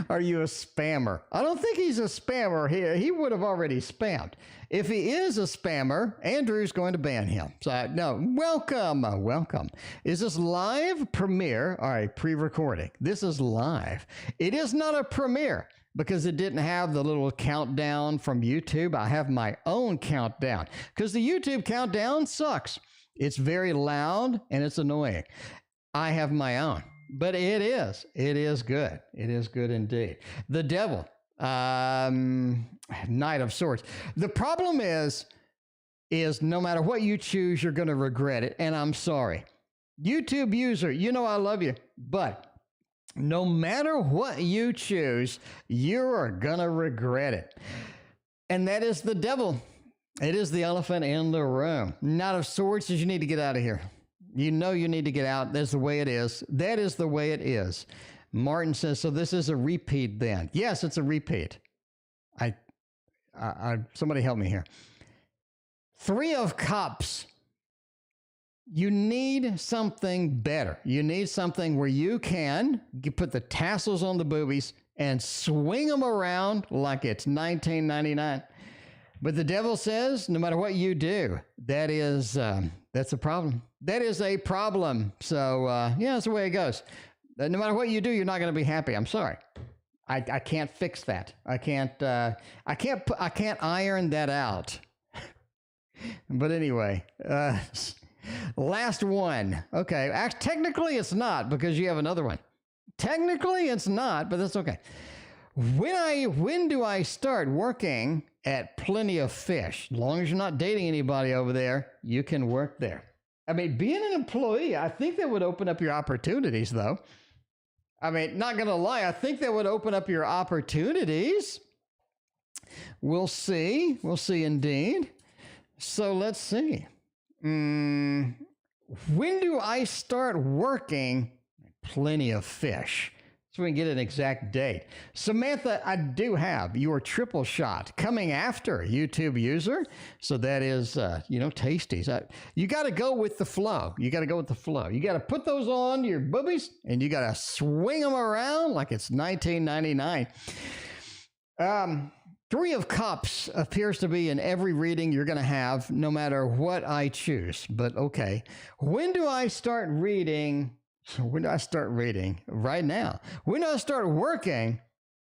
Are you a spammer? I don't think he's a spammer here. He would have already spammed. If he is a spammer, Andrew's going to ban him. So, no, welcome. Is this live premiere? All right, pre-recording. This is live. It is not a premiere. because it didn't have the little countdown from YouTube. I have my own countdown because the YouTube countdown sucks. It's very loud and it's annoying. I have my own, but it is good. It is good indeed. The devil, Knight of Swords. The problem is no matter what you choose, you're going to regret it. And I'm sorry. YouTube user, you know I love you, but no matter what you choose, you're going to regret it. And that is the devil. It is the elephant in the room. Knight of Swords says you need to get out of here. You know you need to get out. That's the way it is. That is the way it is. Martin says, so this is a repeat then. Yes, it's a repeat. Somebody help me here. Three of Cups. You need something better. You need something where you can put the tassels on the boobies and swing them around like it's 1999. But the devil says, no matter what you do, that's a problem. That is a problem. So, yeah, that's the way it goes. No matter what you do, you're not going to be happy. I'm sorry. I can't fix that. I can't iron that out. But anyway, last one. Okay. Technically, it's not because you have another one. Technically, it's not, but that's okay. When do I start working at Plenty of Fish? As long as you're not dating anybody over there, you can work there. I mean, being an employee, I think that would open up your opportunities, though. I mean, not going to lie, I think that would open up your opportunities. We'll see. We'll see indeed. So let's see. When do I start working Plenty of Fish? So we can get an exact date. Samantha, I do have your triple shot coming after YouTube user. So that is, tasties. You got to go with the flow. You got to go with the flow. You got to put those on your boobies and you got to swing them around like it's 1999. Three of Cups appears to be in every reading you're going to have, no matter what I choose. But okay, when do I start reading? When do I start reading? Right now. When do I start working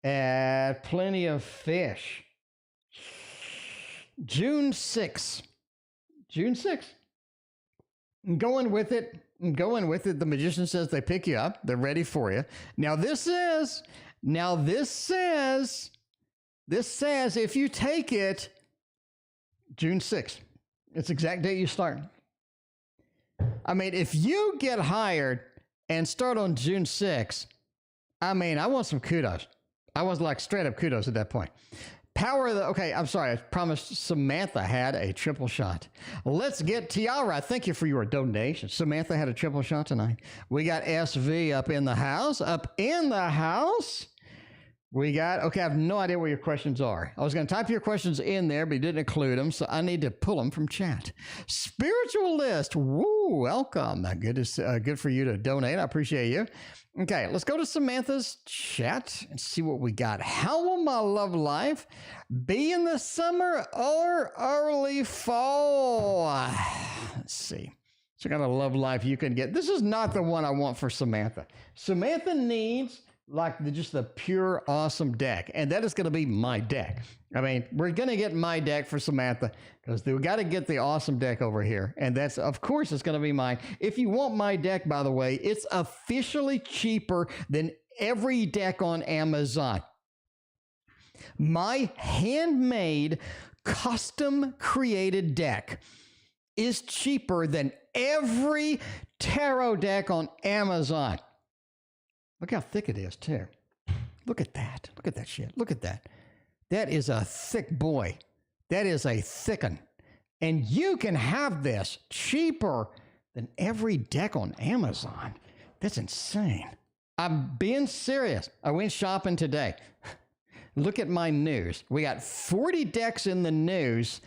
at Plenty of Fish? June 6th. June 6th. I'm going with it. The magician says they pick you up. They're ready for you. This says if you take it, June 6th. It's the exact date you start. I mean, if you get hired and start on June 6th, I mean, I want some kudos. I was like straight up kudos at that point. Okay, I'm sorry. I promised Samantha had a triple shot. Let's get Tiara. Thank you for your donation. Samantha had a triple shot tonight. We got SV up in the house. I have no idea what your questions are. I was going to type your questions in there, but you didn't include them, so I need to pull them from chat. Spiritualist, woo, welcome. Good for you to donate. I appreciate you. Okay, let's go to Samantha's chat and see what we got. How will my love life be in the summer or early fall? Let's see. So kind of love life you can get. This is not the one I want for Samantha. Samantha needs just the pure awesome deck, and that is going to be my deck. I mean, we're going to get my deck for Samantha because we got to get the awesome deck over here, and that's, of course, it's going to be mine. If you want my deck, by the way, it's officially cheaper than every deck on Amazon. My handmade, custom created deck is cheaper than every tarot deck on Amazon. Look how thick it is, too. Look at that. Look at that shit. Look at that. That is a thick boy. That is a thick one. And you can have this cheaper than every deck on Amazon. That's insane. I'm being serious. I went shopping today. Look at my news. We got 40 decks in the news,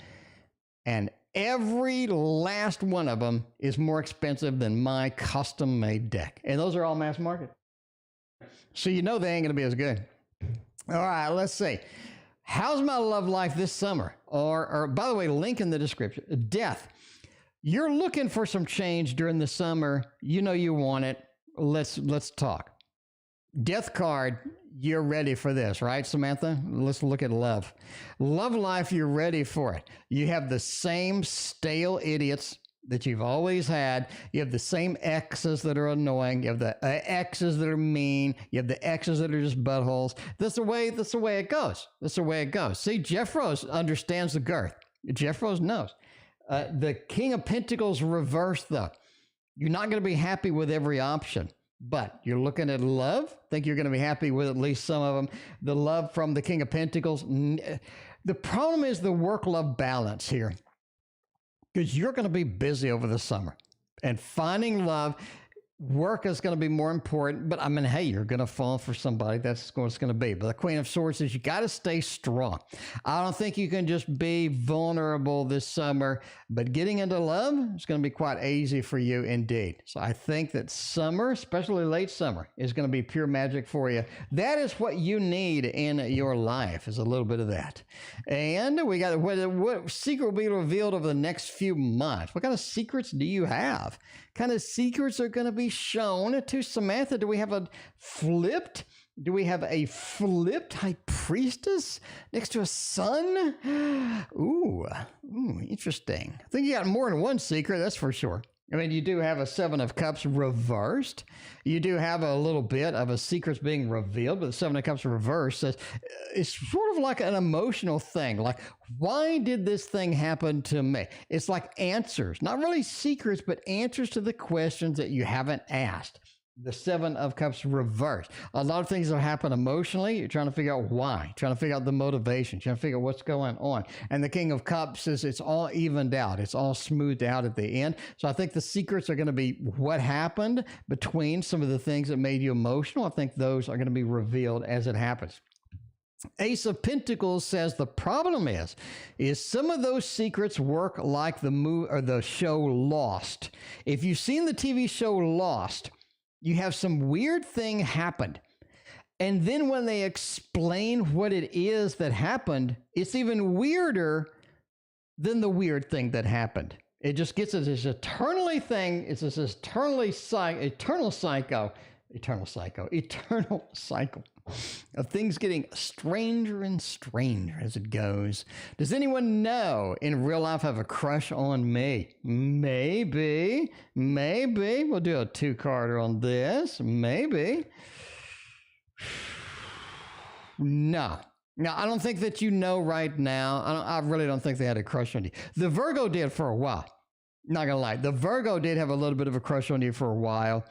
and every last one of them is more expensive than my custom-made deck. And those are all mass market. So you know they ain't going to be as good. All right, let's see. How's my love life this summer? Or by the way, link in the description. Death. You're looking for some change during the summer. You know you want it. Let's talk. Death card. you're ready for this, right, Samantha? Let's look at love. Love life, you're ready for it. You have the same stale idiots that you've always had. You have the same exes that are annoying. You have the exes that are mean. You have the exes that are just buttholes. That's the way it goes. That's the way it goes. See, Jeff Rose understands the girth. Jeff Rose knows. The King of Pentacles reversed, though. You're not going to be happy with every option. But you're looking at love. Think you're going to be happy with at least some of them. The love from the King of Pentacles. The problem is the work-love balance here. Because you're going to be busy over the summer. And finding love, work is going to be more important. But I mean, hey, you're going to fall for somebody. That's what it's going to be. But the Queen of Swords says you got to stay strong. I don't think you can just be vulnerable this summer. But getting into love is going to be quite easy for you indeed. So I think that summer, especially late summer, is going to be pure magic for you. That is what you need in your life, is a little bit of that. And we got what secret will be revealed over the next few months. What kind of secrets do you have? Kind of secrets are going to be shown to Samantha. Do we have a flipped high priestess next to a sun? Ooh, interesting. I think you got more than one secret, that's for sure. I mean, you do have a Seven of Cups reversed. You do have a little bit of a secrets being revealed, but the Seven of Cups reversed says it's sort of like an emotional thing. Like, why did this thing happen to me? It's like answers, not really secrets, but answers to the questions that you haven't asked. The Seven of Cups reversed. A lot of things will happen emotionally. You're trying to figure out why, trying to figure out the motivation, trying to figure out what's going on. And the King of Cups says it's all evened out. It's all smoothed out at the end. So I think the secrets are going to be what happened between some of the things that made you emotional. I think those are going to be revealed as it happens. Ace of Pentacles says the problem is some of those secrets work like the show Lost. If you've seen the TV show Lost, you have some weird thing happened. And then when they explain what it is that happened, it's even weirder than the weird thing that happened. It just gets this eternally thing. It's this eternal cycle of things getting stranger and stranger as it goes. Does anyone know in real life have a crush on me? Maybe. We'll do a 2-carder on this. Maybe. No, I don't think that you know right now. I really don't think they had a crush on you. The Virgo did for a while. Not gonna lie. The Virgo did have a little bit of a crush on you for a while.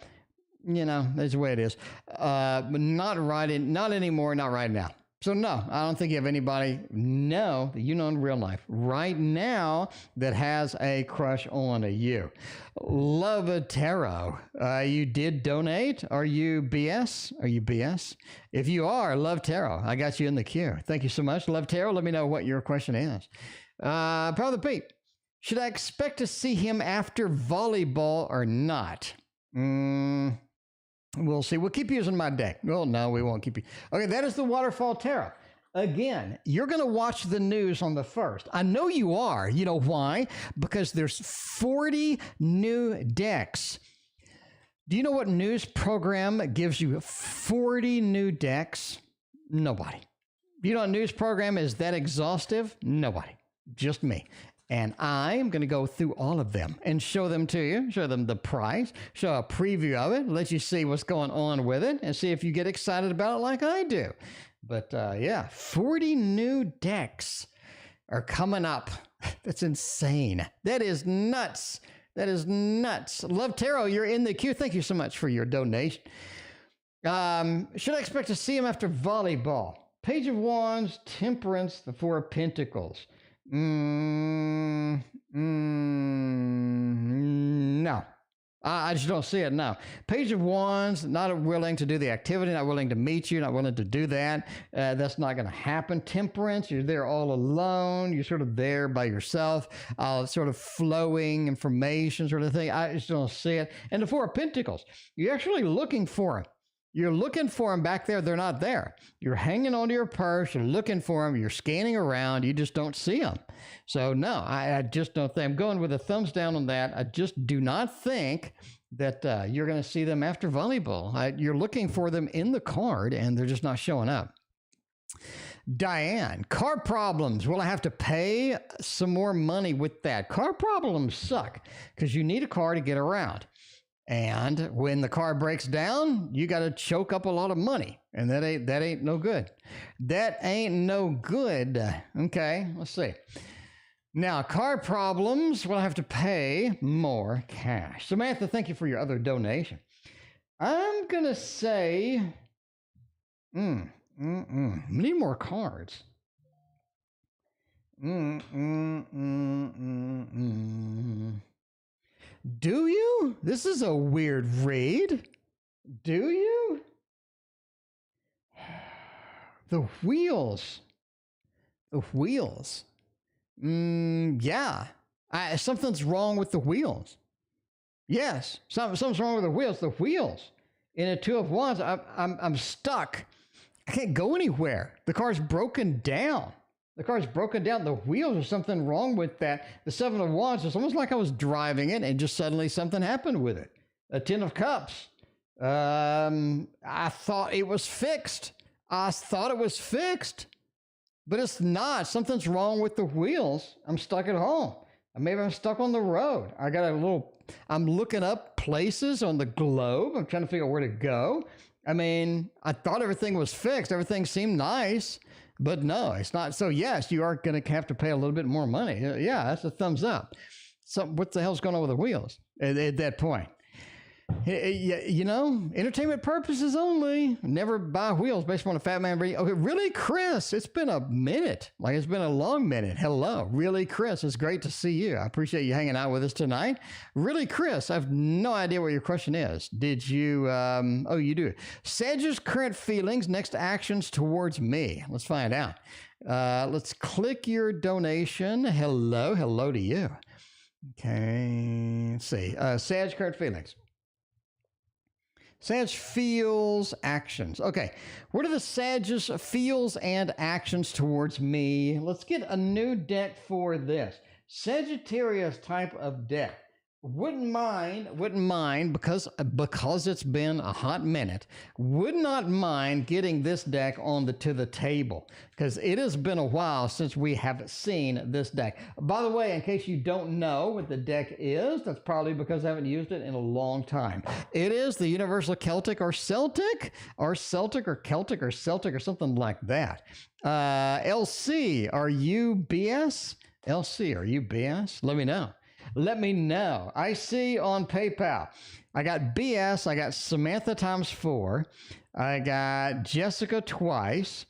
You know, that's the way it is. But not anymore, not right now. So no, I don't think you have anybody that you know in real life right now that has a crush on you. Love Tarot. You did donate. Are you BS? If you are, Love Tarot, I got you in the queue. Thank you so much. Love Tarot, let me know what your question is. Brother Pete, should I expect to see him after volleyball or not? We'll see. We'll keep using my deck. Well, no, we won't keep you. Okay, that is the Waterfall Tarot. Again, you're going to watch the news on the 1st. I know you are. You know why? Because there's 40 new decks. Do you know what news program gives you 40 new decks? Nobody. Do you know a news program is that exhaustive? Nobody. Just me. And I'm going to go through all of them and show them to you, show them the price, show a preview of it, let you see what's going on with it, and see if you get excited about it like I do. But yeah, 40 new decks are coming up. That's insane. That is nuts. Love Tarot, you're in the queue. Thank you so much for your donation. Should I expect to see him after volleyball? Page of Wands, Temperance, the Four of Pentacles. No. I just don't see it now. Page of Wands, not willing to do the activity, not willing to meet you, not willing to do that. That's not going to happen. Temperance, you're there all alone. You're sort of there by yourself, sort of flowing information sort of thing. I just don't see it. And the Four of Pentacles, you're actually looking for him. You're looking for them back there. They're not there. You're hanging onto your purse. You're looking for them. You're scanning around. You just don't see them. So no, I just don't think. I'm going with a thumbs down on that. I just do not think that you're going to see them after volleyball. You're looking for them in the card, and they're just not showing up. Diane, car problems. Will I have to pay some more money with that? Car problems suck because you need a car to get around. And when the car breaks down, you got to choke up a lot of money. And that ain't no good. That ain't no good. Okay, let's see. Now, car problems, will I have to pay more cash? Samantha, thank you for your other donation. I'm going to say, need more cards. Do you? This is a weird read. Do you? The wheels. The wheels. Yeah. Something's wrong with the wheels. Yes, something's wrong with the wheels. The wheels. In a 2 of Wands, I'm stuck. I can't go anywhere. The car's broken down. The car's broken down. The wheels, there's something wrong with that. The 7 of Wands, it's almost like I was driving it and just suddenly something happened with it. A 10 of Cups. I thought it was fixed. But it's not. Something's wrong with the wheels. I'm stuck at home. Maybe I'm stuck on the road. I'm looking up places on the globe. I'm trying to figure out where to go. I mean, I thought everything was fixed. Everything seemed nice. But no, it's not. So yes, you are going to have to pay a little bit more money. Yeah, that's a thumbs up. So what the hell's going on with the wheels at that point? You know, entertainment purposes only. Never buy wheels based on a fat man. Okay, really, Chris? It's been a minute. Like, it's been a long minute. Hello. Really, Chris? It's great to see you. I appreciate you hanging out with us tonight. Really, Chris? I have no idea what your question is. Did you, you do. Sedge's current feelings, next actions towards me. Let's find out. Let's click your donation. Hello to you. Okay, let's see. Sedge, current feelings. Sag feels actions. Okay, what are the Sag's feels and actions towards me? Let's get a new deck for this. Sagittarius type of deck. Wouldn't mind because it's been a hot minute. Would not mind getting this deck to the table because it has been a while since we have seen this deck. By the way, in case you don't know what the deck is, that's probably because I haven't used it in a long time. It is the Universal Celtic or Celtic or Celtic or Celtic or Celtic or something like that. LC, are you BS? LC, are you BS? Let me know. Let me know. I see on PayPal. I got BS. I got Samantha times 4. I got Jessica twice.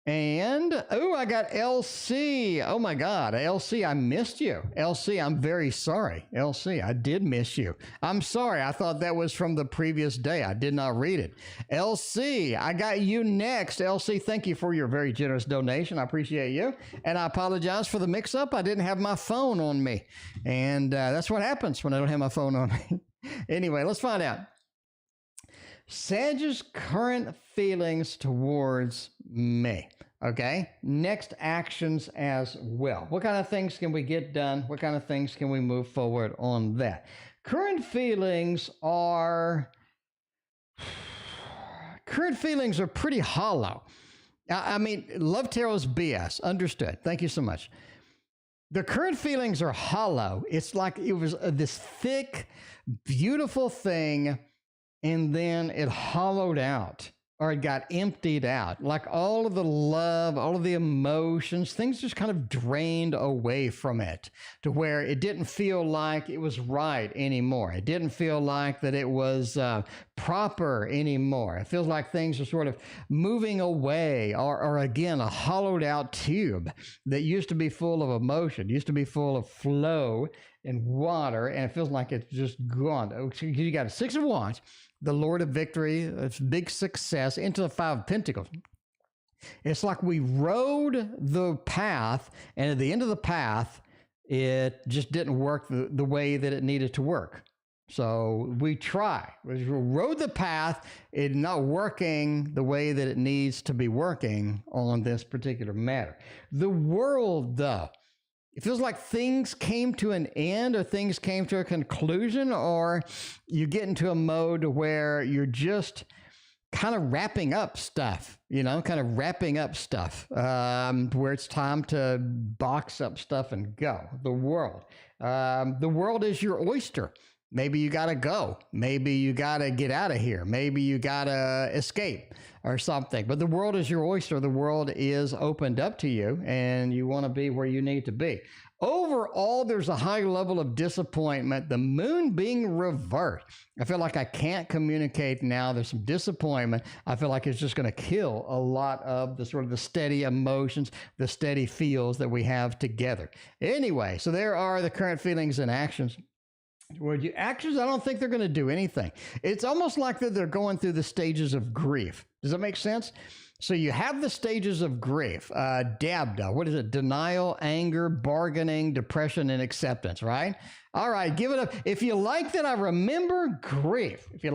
And, I got LC. Oh, my God. LC, I missed you. LC, I'm very sorry. LC, I did miss you. I'm sorry. I thought that was from the previous day. I did not read it. LC, I got you next. LC, thank you for your very generous donation. I appreciate you. And I apologize for the mix-up. I didn't have my phone on me. And that's what happens when I don't have my phone on me. Anyway, let's find out. Sag's current feelings towards me. Okay, next actions as well. What kind of things can we get done? What kind of things can we move forward on that? Current feelings are pretty hollow. I mean, Love Tarot's BS. Understood. Thank you so much. The current feelings are hollow. It's like it was this thick, beautiful thing, and then it hollowed out. Or it got emptied out. Like all of the love, all of the emotions, things just kind of drained away from it to where it didn't feel like it was right anymore. It didn't feel like that it was proper anymore. It feels like things are sort of moving away or again, a hollowed out tube that used to be full of emotion, used to be full of flow and water, and it feels like it's just gone. You got a 6 of Wands, the Lord of Victory, it's big success, into the 5 of Pentacles. It's like we rode the path, and at the end of the path, it just didn't work the way that it needed to work. So we rode the path, it's not working the way that it needs to be working on this particular matter. The world, though, it feels like things came to an end or things came to a conclusion, or you get into a mode where you're just kind of wrapping up stuff, where it's time to box up stuff and go. The world is your oyster. Maybe you got to go. Maybe you got to get out of here. Maybe you got to escape or something. But the world is your oyster. The world is opened up to you, and you want to be where you need to be. Overall, there's a high level of disappointment. The moon being reversed. I feel like I can't communicate now. There's some disappointment. I feel like it's just going to kill a lot of the sort of the steady emotions, the steady feels that we have together. Anyway, so there are the current feelings and actions. Actions, I don't think they're going to do anything. It's almost like they're going through the stages of grief. Does that make sense? So you have the stages of grief. DABDA, what is it? Denial, anger, bargaining, depression, and acceptance, right? All right, give it up. If you like that I remember grief, hit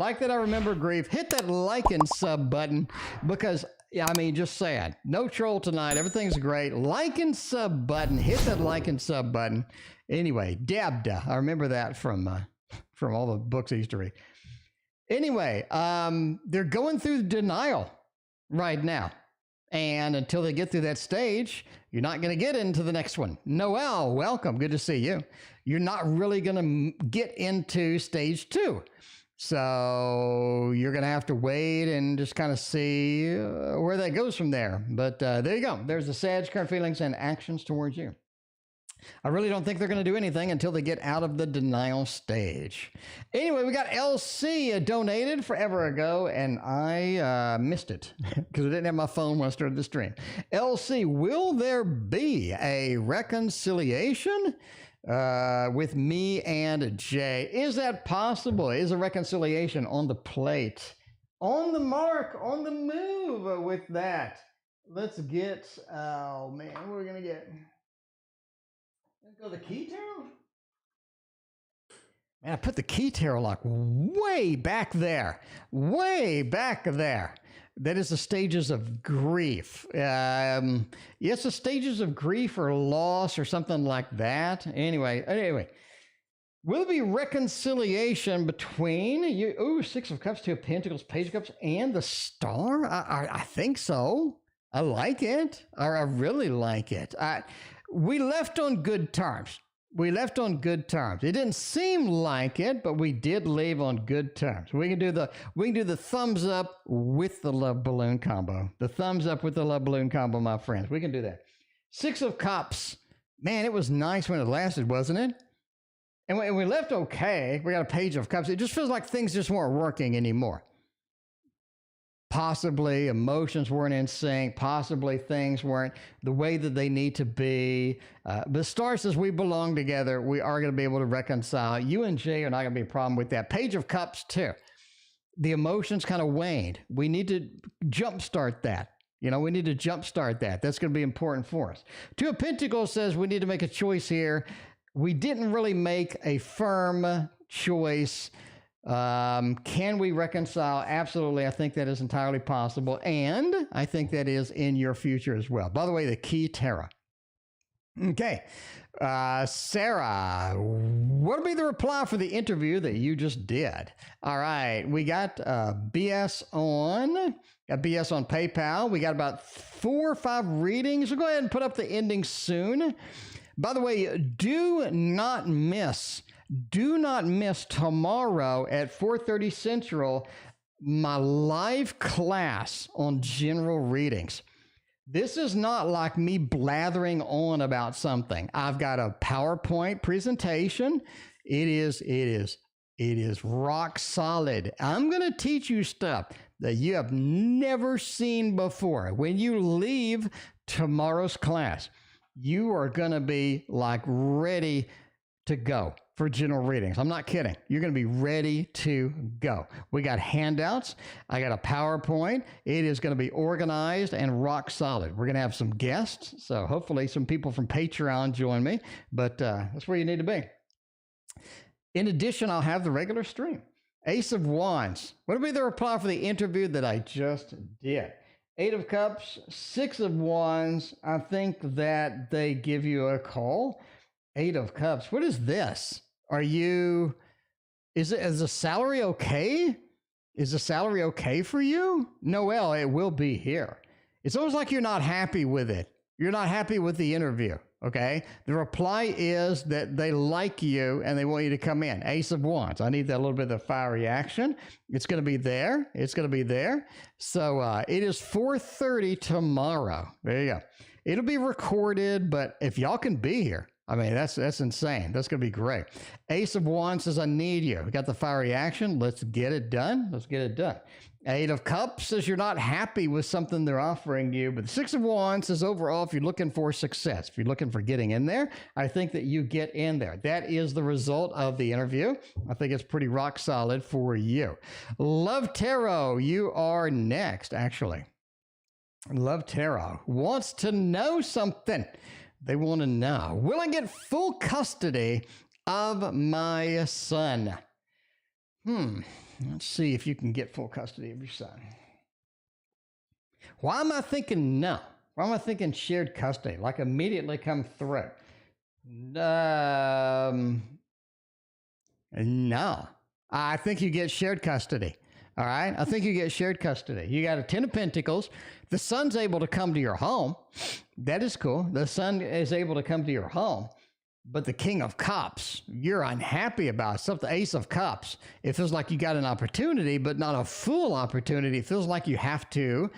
that like and sub button, because just saying, no troll tonight. Everything's great. Like and sub button. Hit that like and sub button. Anyway, DABDA. I remember that from all the books I used to read. Anyway, they're going through denial right now. And until they get through that stage, you're not going to get into the next one. Noel, welcome. Good to see you. You're not really going to get into stage 2. So you're going to have to wait and just kind of see where that goes from there. But there you go. There's the Sag current feelings and actions towards you. I really don't think they're going to do anything until they get out of the denial stage. Anyway, we got LC donated forever ago, and I missed it because I didn't have my phone when I started the stream. LC, will there be a reconciliation with me and Jay? Is that possible? Is a reconciliation on the plate? On the mark, on the move with that. Let's get, oh man, what are we going to get? Let's go the key tarot. Man, I put the key tarot lock way back there. That is the stages of grief. Yes, the stages of grief or loss or something like that. Anyway, will there be reconciliation between you? Ooh, 6 of Cups, 2 of Pentacles, Page of Cups, and the Star? I think so. I like it. I really like it. We left on good terms. It didn't seem like it, but we did leave on good terms. We can do the thumbs up with the love balloon combo. The thumbs up with the love balloon combo, my friends. We can do that. 6 of Cups. Man, it was nice when it lasted, wasn't it? And we left okay. We got a Page of Cups. It just feels like things just weren't working anymore. Possibly emotions weren't in sync. Possibly things weren't the way that they need to be. But the Star says we belong together. We are going to be able to reconcile. You and Jay are not going to be a problem with that. Page of Cups too. The emotions kind of waned. We need to jumpstart that. That's going to be important for us. 2 of Pentacles says we need to make a choice here. We didn't really make a firm choice. Can we reconcile? Absolutely. I think that is entirely possible. And I think that is in your future as well. By the way, the key tarot. Okay. Sarah, what would be the reply for the interview that you just did? All right. We got BS on PayPal. We got about 4 or 5 readings. We'll go ahead and put up the ending soon. By the way, do not miss tomorrow at 4:30 Central, my live class on general readings. This is not like me blathering on about something. I've got a PowerPoint presentation. It is rock solid. I'm going to teach you stuff that you have never seen before. When you leave tomorrow's class, you are going to be like ready to go for general readings. I'm not kidding. You're going to be ready to go. We got handouts. I got a PowerPoint. It is going to be organized and rock solid. We're going to have some guests. So hopefully some people from Patreon join me, but that's where you need to be. In addition, I'll have the regular stream. Ace of Wands. What would be the reply for the interview that I just did? Eight of Cups, Six of Wands. I think that they give you a call. Eight of Cups. What is this? Is the salary okay? Is the salary okay for you? Noel, it will be here. It's almost like you're not happy with it. You're not happy with the interview, okay? The reply is that they like you and they want you to come in. Ace of Wands. I need that little bit of fiery action. It's going to be there. It's going to be there. So it is 4:30 tomorrow. There you go. It'll be recorded, but if y'all can be here, I mean, that's insane. That's going to be great. Ace of Wands says, I need you. We got the fiery action. Let's get it done. Let's get it done. Eight of Cups says you're not happy with something they're offering you. But the Six of Wands says overall, if you're looking for success, if you're looking for getting in there, I think that you get in there. That is the result of the interview. I think it's pretty rock solid for you. Love Tarot, you are next, actually. Love Tarot wants to know something. They want to know, will I get full custody of my son? Let's see if you can get full custody of your son. Why am I thinking no? Why am I thinking shared custody? Like immediately come through. No. I think you get shared custody. All right? I think you get shared custody. You got a 10 of Pentacles. The son's able to come to your home. That is cool. The son is able to come to your home. But the King of Cups, you're unhappy about something. Ace of Cups, it feels like you got an opportunity, but not a full opportunity. It feels like you have to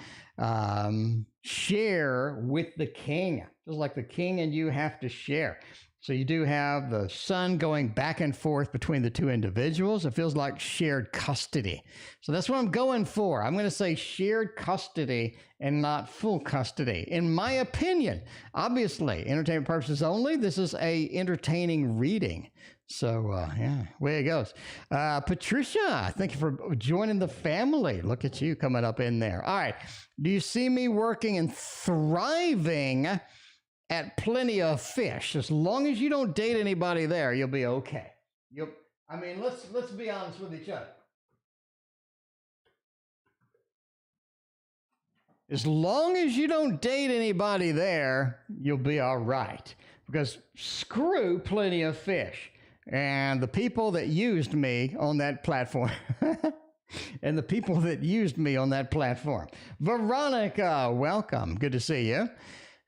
share with the king. It feels like the king and you have to share. So you do have the son going back and forth between the two individuals. It feels like shared custody. So that's what I'm going for. I'm going to say shared custody and not full custody. In my opinion, obviously, entertainment purposes only, this is a entertaining reading. So, yeah, way it goes. Patricia, thank you for joining the family. Look at you coming up in there. All right. Do you see me working and thriving at Plenty of Fish? As long as you don't date anybody there, you'll be okay. Let's be honest with each other. As long as you don't date anybody there, you'll be all right. Because screw Plenty of Fish and the people that used me on that platform. And the people that used me on that platform. Veronica, welcome. Good to see you.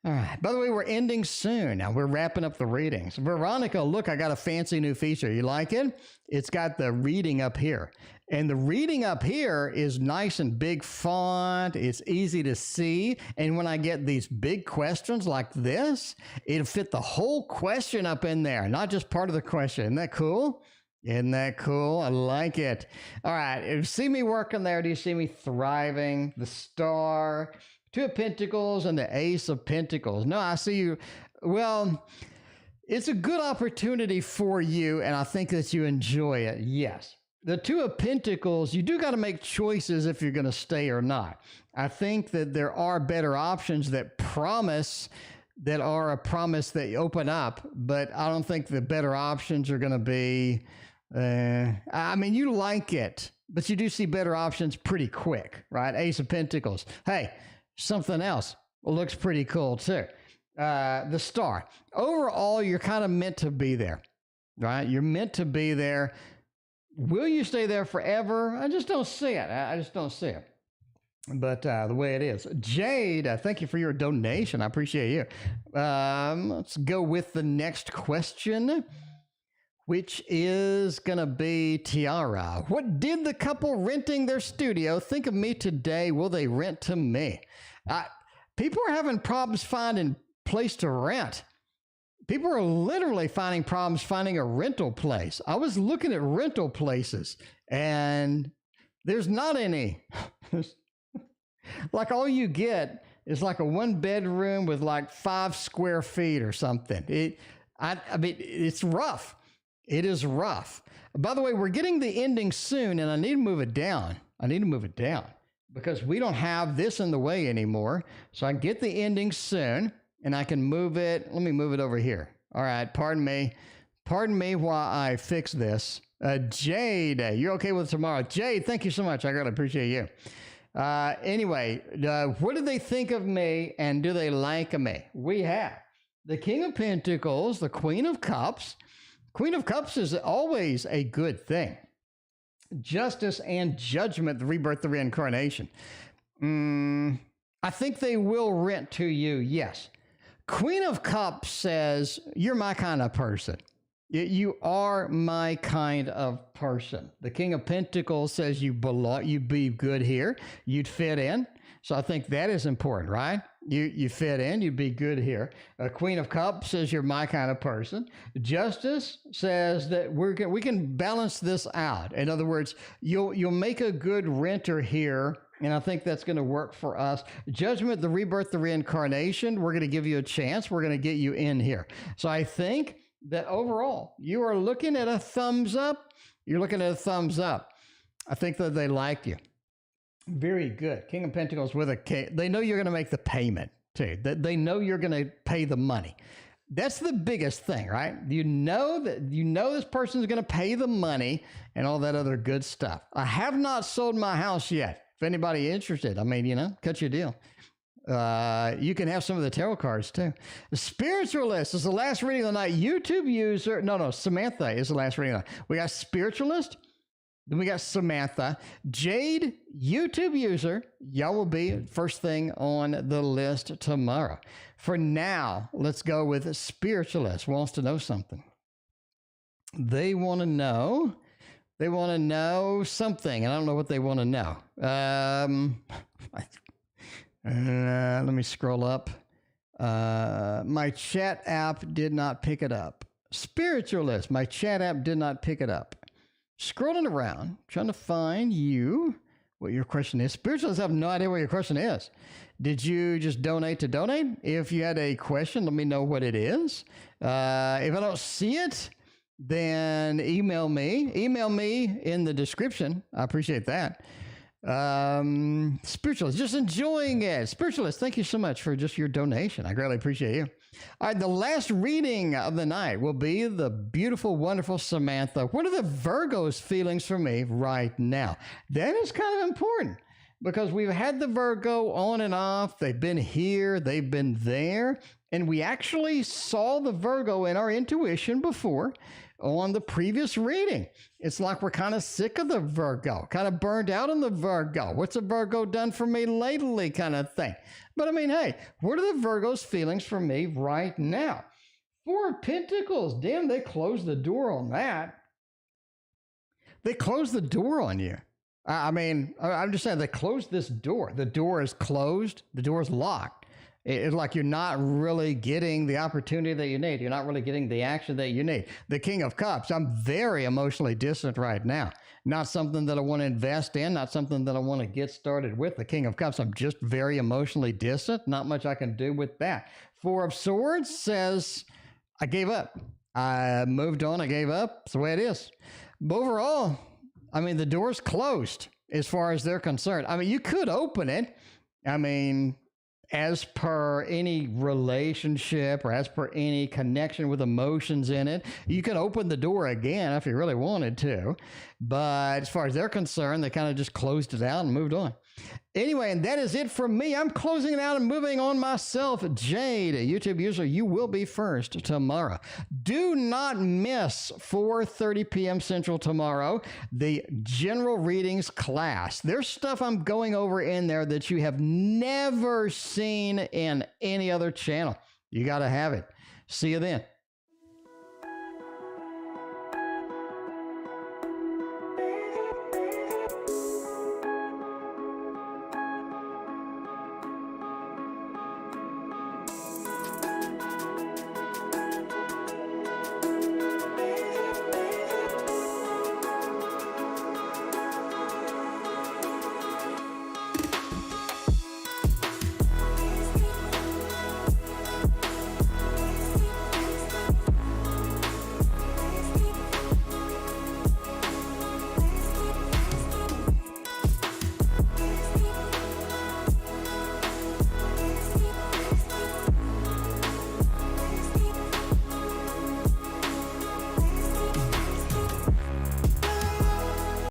All right. By the way, we're ending soon. Now we're wrapping up the readings. Veronica, look, I got a fancy new feature. You like it? It's got the reading up here. And the reading up here is nice and big font. It's easy to see. And when I get these big questions like this, it'll fit the whole question up in there, not just part of the question. Isn't that cool? Isn't that cool? I like it. All right. If you see me working there, do you see me thriving? The star, Two of Pentacles, and the Ace of Pentacles. No, I see you. Well, it's a good opportunity for you, and I think that you enjoy it. Yes. The Two of Pentacles, you do got to make choices if you're going to stay or not. I think that there are better options that are a promise that you open up, but I don't think the better options are going to be, you like it, but you do see better options pretty quick, right? Ace of Pentacles. Hey, something else looks pretty cool too. The star. Overall, you're kind of meant to be there, right? You're meant to be there. Will you stay there forever? I just don't see it. I just don't see it. But the way it is. Jade, thank you for your donation. I appreciate you. Let's go with the next question, which is going to be Tiara. What did the couple renting their studio think of me today? Will they rent to me? People are having problems finding place to rent. People are literally finding problems finding a rental place. I was looking at rental places and there's not any. Like all you get is like a 1-bedroom with like 5 square feet or something. It's rough. It is rough. By the way, we're getting the ending soon and I need to move it down. Because we don't have this in the way anymore. So I get the ending soon. And I can move it. Let me move it over here. All right. Pardon me. Pardon me while I fix this. Jade, you're okay with tomorrow. Jade, thank you so much. I really appreciate you. Anyway, what do they think of me and do they like me? We have the King of Pentacles, the Queen of Cups. Queen of Cups is always a good thing. Justice and Judgment, the rebirth, the reincarnation. I think they will rent to you, yes. Queen of Cups says, you're my kind of person. You are my kind of person. The King of Pentacles says you belong, you'd be good here. You'd fit in. So I think that is important, right? You fit in, you'd be good here. Queen of Cups says you're my kind of person. Justice says that we can balance this out. In other words, you'll make a good renter here, and I think that's going to work for us. Judgment, the rebirth, the reincarnation, we're going to give you a chance. We're going to get you in here. So I think that overall, you are looking at a thumbs up. You're looking at a thumbs up. I think that they like you. Very good. King of Pentacles with a K. They know you're going to make the payment too. They know you're going to pay the money. That's the biggest thing, right? You know this person is going to pay the money and all that other good stuff. I have not sold my house yet. If anybody interested, I mean, cut your deal. You can have some of the tarot cards too. The Spiritualist is the last reading of the night. YouTube user, no, Samantha is the last reading of the night. We got Spiritualist. Then we got Samantha. Jade, YouTube user, y'all will be first thing on the list tomorrow. For now, let's go with Spiritualist. Wants to know something. They want to know something. I don't know what they want to know. Let me scroll up. My chat app did not pick it up. Spiritualist, my chat app did not pick it up. Scrolling around, trying to find what your question is. Spiritualists have no idea what your question is. Did you just donate to donate? If you had a question, let me know what it is. If I don't see it, then email me. Email me in the description. I appreciate that. Spiritualist, just enjoying it. Spiritualist, thank you so much for just your donation. I greatly appreciate you. All right, the last reading of the night will be the beautiful, wonderful Samantha. What are the Virgo's feelings for me right now? That is kind of important because we've had the Virgo on and off. They've been here, they've been there, and we actually saw the Virgo in our intuition before on the previous reading. It's like we're kind of sick of the Virgo, kind of burned out on the Virgo. What's a Virgo done for me lately kind of thing? But I mean, hey, what are the Virgo's feelings for me right now? Four of Pentacles. Damn, they closed the door on that. They closed the door on you. I'm just saying they closed this door. The door is closed. The door is locked. It's like you're not really getting the opportunity that you need. You're not really getting the action that you need. The King of Cups, I'm very emotionally distant right now. Not something that I want to invest in, not something that I want to get started with. The King of Cups, I'm just very emotionally distant. Not much I can do with that. Four of Swords says, I gave up. I moved on. I gave up. It's the way it is. But overall, I mean, the door's closed as far as they're concerned. I mean, you could open it. I mean, as per any relationship or as per any connection with emotions in it, you can open the door again if you really wanted to. But as far as they're concerned, they kind of just closed it out and moved on. Anyway, and that is it from me. I'm closing it out and moving on myself. Jade, a YouTube user, you will be first tomorrow. Do not miss 4:30 p.m. Central tomorrow, the general readings class. There's stuff I'm going over in there that you have never seen in any other channel. You got to have it. See you then.